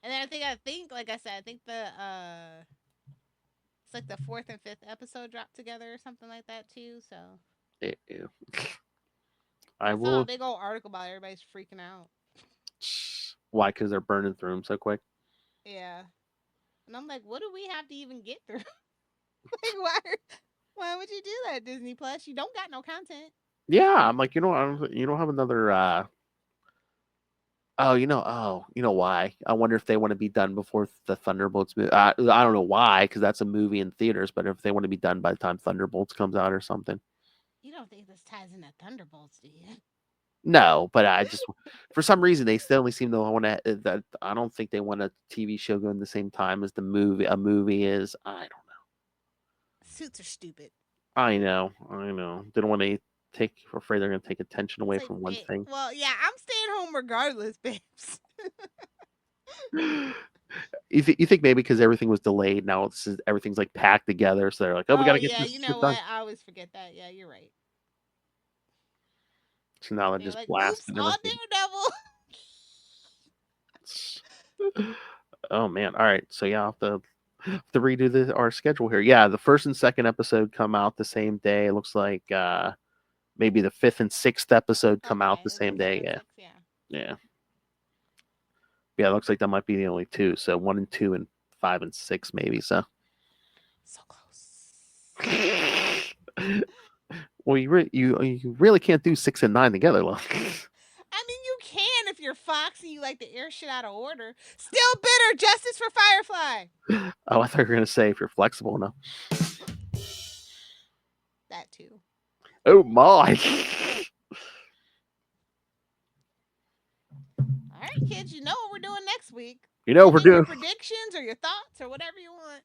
Speaker 2: And then I think, like I said, I think the it's like the 4th and 5th episode dropped together or something like that too. So
Speaker 1: I
Speaker 2: saw
Speaker 1: will.
Speaker 2: a big old article about everybody's freaking out.
Speaker 1: Why? Because they're burning through them so quick.
Speaker 2: Yeah. And I'm like, what do we have to even get through? Like, why would you do that, Disney Plus? You don't got no content.
Speaker 1: Yeah, I'm like, you don't have another. You know why? I wonder if they want to be done before the Thunderbolts movie. I don't know why, because that's a movie in theaters. But if they want to be done by the time Thunderbolts comes out or something.
Speaker 2: You don't think this ties into Thunderbolts, do you?
Speaker 1: No, but I just, for some reason, they still only seem to want to. That I don't think they want a TV show going the same time as the movie. A movie is. I don't know.
Speaker 2: Suits are stupid.
Speaker 1: I know. They don't want to take. Afraid they're going to take attention away
Speaker 2: It's like,
Speaker 1: from one thing.
Speaker 2: well, yeah, I'm staying home regardless, babes.
Speaker 1: You think maybe because everything was delayed, now everything's like packed together, so they're like, oh, we got to get
Speaker 2: yeah,
Speaker 1: this
Speaker 2: you
Speaker 1: shit
Speaker 2: know
Speaker 1: done.
Speaker 2: what? I always forget that. Yeah, you're right.
Speaker 1: So now they're
Speaker 2: They're
Speaker 1: just
Speaker 2: like,
Speaker 1: blasting
Speaker 2: oops, all
Speaker 1: everything. Oh man! All right, so yeah, I'll have to redo our schedule here. Yeah, the first and second episode come out the same day. It looks like maybe the fifth and sixth episode come out the same day. Yeah. It looks like that might be the only two. So 1 and 2 and 5 and 6 maybe. So
Speaker 2: close.
Speaker 1: Well, you really can't do 6 and 9 together, though.
Speaker 2: I mean, you can if you're Fox and you like to air shit out of order. Still bitter. Justice for Firefly.
Speaker 1: Oh, I thought you were gonna say if you're flexible enough.
Speaker 2: That too.
Speaker 1: Oh my!
Speaker 2: All right, kids. You know what we're doing next week.
Speaker 1: You know what we're doing.
Speaker 2: Your predictions or your thoughts or whatever you want.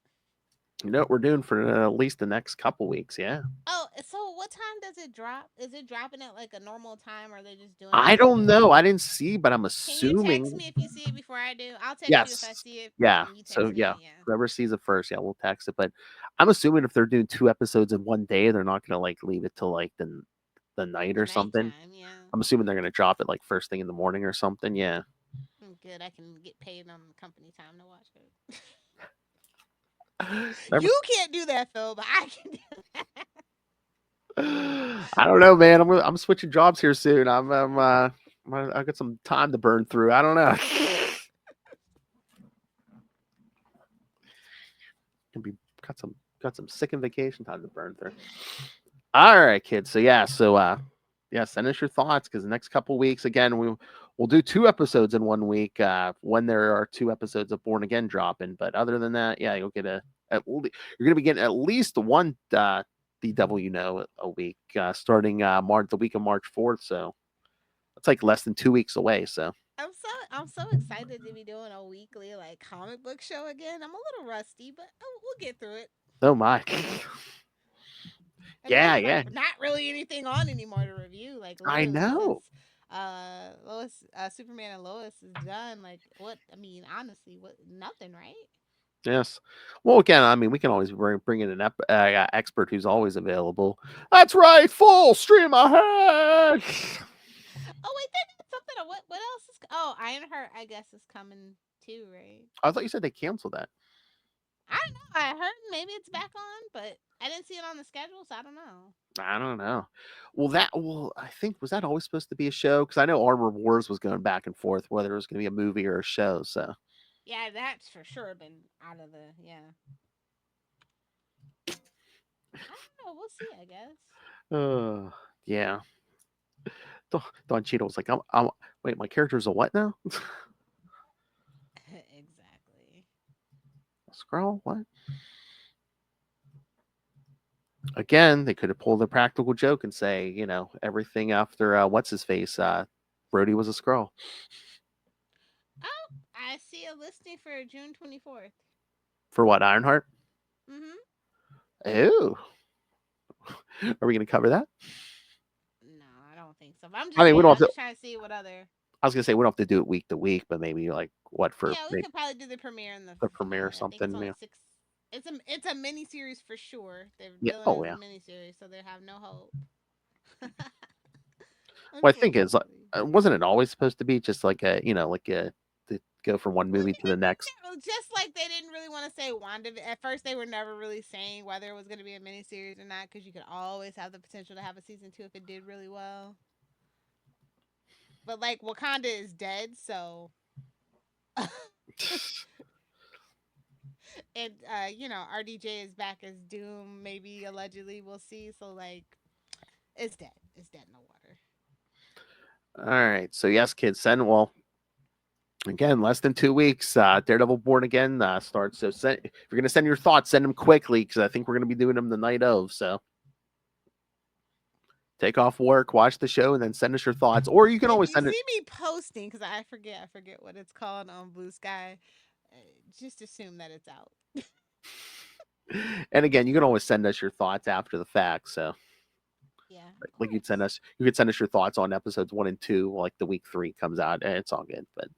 Speaker 1: You know what we're doing for at least the next couple weeks, yeah.
Speaker 2: Oh, so what time does it drop? Is it dropping at like a normal time, or are they just doing?
Speaker 1: I don't know. I didn't see, but I'm assuming.
Speaker 2: Can you text me if you see it before I do? I'll text you if I see it.
Speaker 1: Yeah. So yeah, whoever sees it first, yeah, we'll text it. But I'm assuming if they're doing 2 episodes in one day, they're not gonna like leave it till like the night or something.
Speaker 2: Yeah.
Speaker 1: I'm assuming they're gonna drop it like first thing in the morning or something. Yeah.
Speaker 2: Good. I can get paid on company time to watch it.
Speaker 1: Remember?
Speaker 2: You can't do that, Phil, but I can do
Speaker 1: that. I don't know, man. I'm switching jobs here soon. I got some time to burn through. I don't know. Got some sick and vacation time to burn through. All right, kids. So send us your thoughts because the next couple weeks, again, we'll do 2 episodes in 1 week when there are 2 episodes of Born Again dropping. But other than that, yeah, you'll get you're going to be getting at least one The Devil You Know a week starting the week of March 4th. So it's like less than 2 weeks away. So
Speaker 2: I'm so excited to be doing a weekly like comic book show again. I'm a little rusty, but we'll get through it.
Speaker 1: Oh my. Yeah.
Speaker 2: Not really anything on anymore to review. Like
Speaker 1: I know.
Speaker 2: Lois, Superman and Lois is done. Like what? I mean, honestly, nothing, right?
Speaker 1: Yes. Well, again, I mean, we can always bring in an expert who's always available. That's right. Full stream ahead.
Speaker 2: Oh wait, they did something. What else is? Oh, Ironheart, I guess, is coming too, right?
Speaker 1: I thought you said they canceled that.
Speaker 2: I don't know. I heard maybe it's back on, but I didn't see it on the schedule, so I don't know.
Speaker 1: I don't know. Well, I think was that always supposed to be a show? Because I know Armor Wars was going back and forth whether it was going to be a movie or a show. So
Speaker 2: yeah, that's for sure been out of the I don't know. We'll see. I guess.
Speaker 1: Yeah. Don Cheadle was like, I'm wait, my character's a what now?
Speaker 2: Exactly.
Speaker 1: A Skrull? What? Again, they could have pulled a practical joke and say, everything after what's his face, Brody was a Skrull.
Speaker 2: Oh, I see a listing for June 24th.
Speaker 1: For what, Ironheart?
Speaker 2: Mm-hmm.
Speaker 1: Ew. Are we going to cover that?
Speaker 2: No, I don't think so. But I'm just trying to see what other.
Speaker 1: I was going to say we don't have to do it week to week, but maybe like what for?
Speaker 2: Yeah, we could probably do the premiere in
Speaker 1: the premiere or something. Yeah.
Speaker 2: It's a mini series for sure. They're
Speaker 1: doing
Speaker 2: a mini series, so they have no hope.
Speaker 1: Well, I think it's like, wasn't it always supposed to be just like to go from one movie to the next?
Speaker 2: Just like they didn't really want to say Wanda. At first, they were never really saying whether it was going to be a mini series or not, because you could always have the potential to have a season 2 if it did really well. But like Wakanda is dead, so And RDJ is back as Doom, maybe allegedly. We'll see. So like, it's dead. It's dead in the water.
Speaker 1: All right. So yes, kids, again, less than 2 weeks. Daredevil Born Again starts. So if you're gonna send your thoughts, send them quickly because I think we're gonna be doing them the night of. So take off work, watch the show, and then send us your thoughts. Or you can always send
Speaker 2: you
Speaker 1: it.
Speaker 2: see me posting, because I forget what it's called on Blue Sky. Just assume that it's out.
Speaker 1: And again, you can always send us your thoughts after the fact. So
Speaker 2: Yeah.
Speaker 1: like you could send us your thoughts on episodes 1 and 2, like the week 3 comes out, and it's all good. But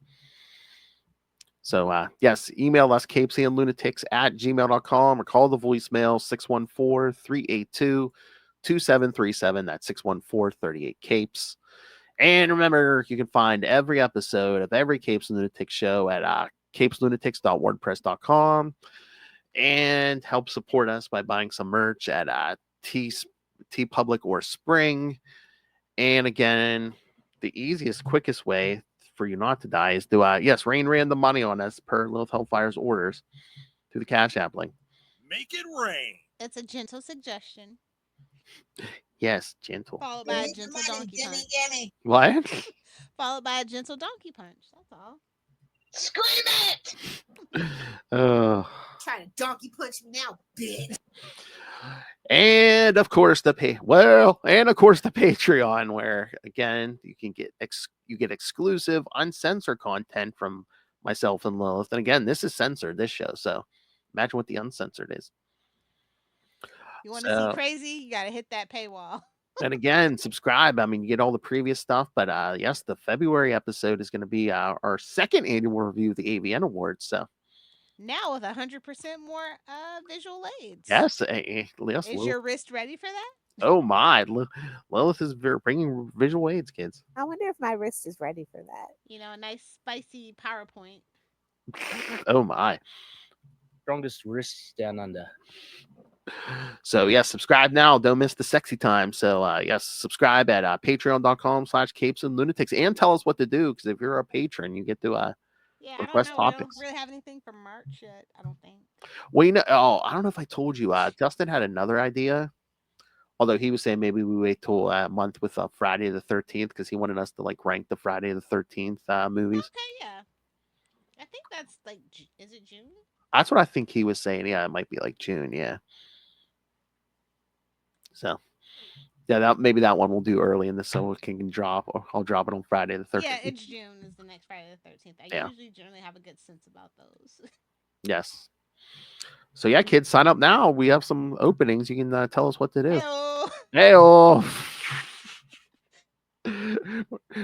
Speaker 1: so yes, email us CapesandLunatics@gmail.com or call the voicemail 614-382-2737. That's 614-38-CAPES. And remember, you can find every episode of every Capes and Lunatics show at CapesLunatics.wordpress.com, and help support us by buying some merch at T Public or Spring. And again, the easiest, quickest way for you not to die is to Rain random money on us per Lilith Hellfire's orders through the Cash App link.
Speaker 7: Make it rain.
Speaker 2: It's a gentle suggestion.
Speaker 1: Yes, gentle.
Speaker 2: Followed by a gentle donkey punch.
Speaker 1: What?
Speaker 2: Followed by a gentle donkey punch. That's all.
Speaker 5: Scream it! Trying to donkey punch me now, bitch.
Speaker 1: And of course the Patreon, where again you can get exclusive uncensored content from myself and Lilith. And again, this is censored, this show, so imagine what the uncensored is.
Speaker 2: You want to see crazy? You got to hit that paywall.
Speaker 1: And again, subscribe. I mean, you get all the previous stuff, but yes, the February episode is going to be our second annual review of the AVN Awards. So
Speaker 2: now with 100% more visual aids.
Speaker 1: Yes,
Speaker 2: is your wrist ready for that?
Speaker 1: Oh my, Lilith is bringing visual aids, kids.
Speaker 8: I wonder if my wrist is ready for that.
Speaker 2: You know, a nice spicy PowerPoint.
Speaker 1: Oh my.
Speaker 3: Strongest wrists down under.
Speaker 1: So yes, subscribe now. Don't miss the sexy time. So yes, subscribe at patreon.com/CapesandLunatics and tell us what to do, because if you're a patron, you get to request topics.
Speaker 2: We don't really have anything for March yet, I don't think.
Speaker 1: Well, I don't know if I told you, Justin had another idea. Although he was saying maybe we wait till a month with Friday the 13th, because he wanted us to rank the Friday the 13th movies.
Speaker 2: Okay, yeah. I think that's is it June?
Speaker 1: That's what I think he was saying. Yeah, it might be June. Yeah. So, yeah, maybe that one we'll do early in the so it can drop, or I'll drop it on Friday the 13th.
Speaker 2: Yeah, it's June is the next Friday the 13th. I usually generally have a good sense about those.
Speaker 1: Yes. So yeah, kids, sign up now. We have some openings. You can tell us what to do. Hey-o.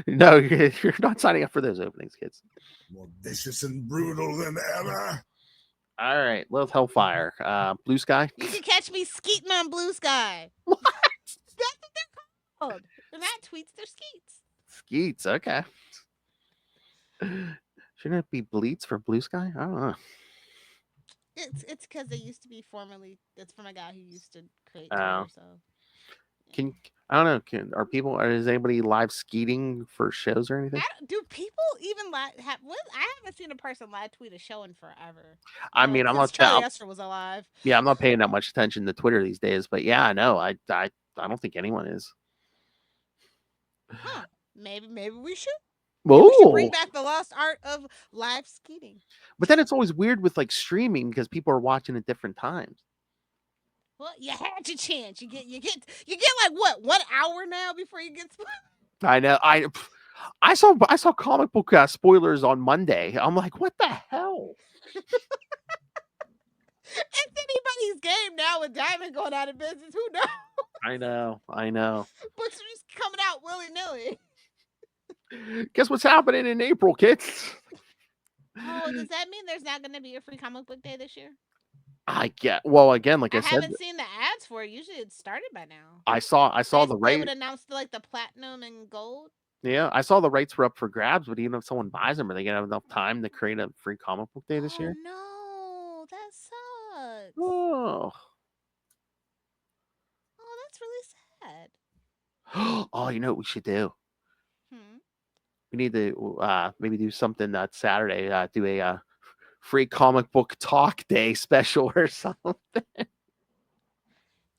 Speaker 1: No, you're not signing up for those openings, kids.
Speaker 6: More vicious and brutal than ever.
Speaker 1: All right, Lilith Hellfire. Blue Sky.
Speaker 2: You can catch me skeeting on Blue Sky.
Speaker 1: What?
Speaker 2: That's what they're called. They're not tweets, they're skeets.
Speaker 1: Skeets, okay. Shouldn't it be bleats for Blue Sky? I don't know.
Speaker 2: It's because they used to be formerly. It's from a guy who used to create Twitter. So
Speaker 1: I don't know. Is anybody live skeeting for shows or anything?
Speaker 2: Do people even live? I haven't seen a person live tweet a show in forever.
Speaker 1: I mean, I'm not.
Speaker 2: Charlie Esther was alive.
Speaker 1: Yeah, I'm not paying that much attention to Twitter these days. But yeah, I know. I don't think anyone is.
Speaker 2: Huh? Maybe we should.
Speaker 1: Whoa.
Speaker 2: We should bring back the lost art of live skeeting.
Speaker 1: But then it's always weird with streaming, because people are watching at different times.
Speaker 2: Well, you had your chance. You get 1 hour now before you get.
Speaker 1: I know. I saw comic book spoilers on Monday. I'm like, what the hell?
Speaker 2: It's anybody's game now with Diamond going out of business. Who knows?
Speaker 1: I know.
Speaker 2: Books are just coming out willy-nilly.
Speaker 1: Guess what's happening in April, kids?
Speaker 2: Oh, does that mean there's not going to be a free comic book day this year?
Speaker 1: Well, again, I said,
Speaker 2: I haven't seen the ads for it. Usually it's started by now.
Speaker 1: I saw the
Speaker 2: They
Speaker 1: rate.
Speaker 2: would announce the platinum and gold.
Speaker 1: Yeah, I saw the rates were up for grabs, but even if someone buys them, are they gonna have enough time to create a free comic book day this year?
Speaker 2: No, that sucks.
Speaker 1: Oh,
Speaker 2: that's really sad.
Speaker 1: Oh, you know what we should do?
Speaker 2: Hmm?
Speaker 1: We need to maybe do something that Saturday. Do a free comic book talk day special or something.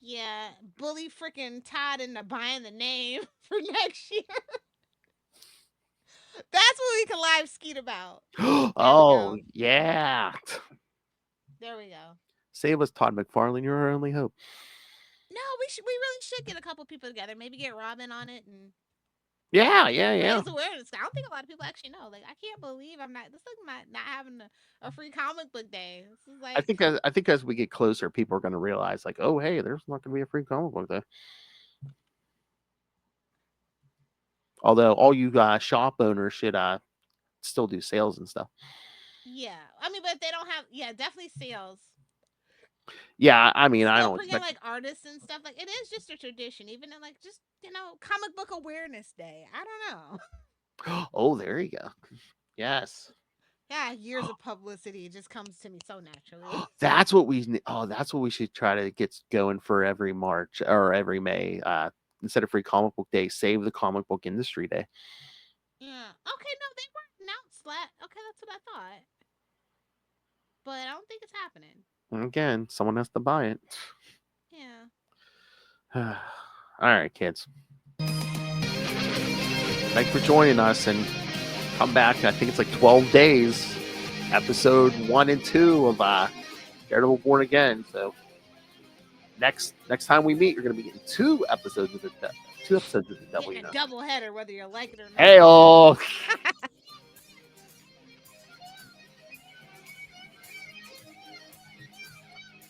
Speaker 2: Yeah, bully freaking Todd into buying the name for next year. That's what we can live skeet about.
Speaker 1: Oh,
Speaker 2: go.
Speaker 1: yeah.
Speaker 2: There we go.
Speaker 1: Save us, Todd McFarlane. You're our only hope.
Speaker 2: No, we really should get a couple people together. Maybe get Robin on it and
Speaker 1: Yeah.
Speaker 2: raise awareness. I don't think a lot of people actually know. Like, I can't believe I'm not. This is not having a free comic book day. This is like.
Speaker 1: I think as we get closer, people are going to realize, like, oh, hey, there's not going to be a free comic book day. Although all you shop owners should still do sales and stuff.
Speaker 2: Yeah, I mean, but they don't have. Yeah, definitely sales.
Speaker 1: Yeah, I mean, I
Speaker 2: Still
Speaker 1: don't
Speaker 2: bring in
Speaker 1: expect.
Speaker 2: like artists and stuff. Like, it is just a tradition. Even in like just comic book awareness day. I don't know.
Speaker 1: Oh, there you go. Yes.
Speaker 2: Yeah, years of publicity just comes to me so naturally.
Speaker 1: That's what we. Oh, that's what we should try to get going for every March or every May. Instead of free comic book day, save the comic book industry day.
Speaker 2: Yeah. Okay. No, they weren't announced. Okay, that's what I thought. But I don't think it's happening.
Speaker 1: And again, someone has to buy it.
Speaker 2: Yeah.
Speaker 1: All right, kids. Thanks for joining us, and come back. I think it's like 12 days. Episode 1 and 2 of Daredevil Born Again. So next time we meet, you're going to be getting 2 episodes of the Devil.
Speaker 2: Getting a double header, whether you like it or not.
Speaker 1: Hey, oh.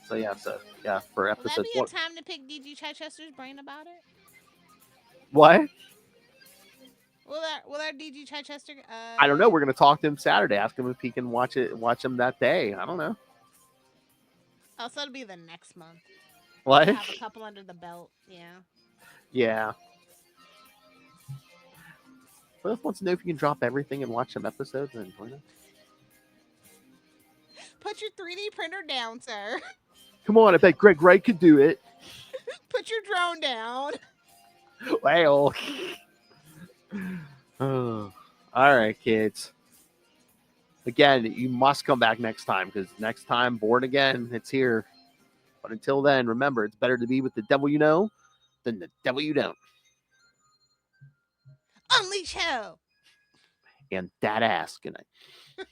Speaker 1: So for
Speaker 2: Will
Speaker 1: episode
Speaker 2: that be
Speaker 1: 1.
Speaker 2: a time to pick D.G. Chichester's brain about it?
Speaker 1: What?
Speaker 2: Will our D.G. Chichester?
Speaker 1: I don't know. We're going to talk to him Saturday. Ask him if he can watch him that day. I don't know.
Speaker 2: Oh, so it'll be the next month.
Speaker 1: What?
Speaker 2: Have a couple under the belt. Yeah.
Speaker 1: Yeah. Philip wants to know if you can drop everything and watch some episodes and join us.
Speaker 2: Put your 3D printer down, sir.
Speaker 1: Come on, I bet Greg Wright could do it.
Speaker 2: Put your drone down.
Speaker 1: Well. Oh. All right, kids. Again, you must come back next time, because next time, Born Again, it's here. But until then, remember, it's better to be with the devil you know than the devil you don't.
Speaker 2: Unleash hell.
Speaker 1: And that ass. Good night.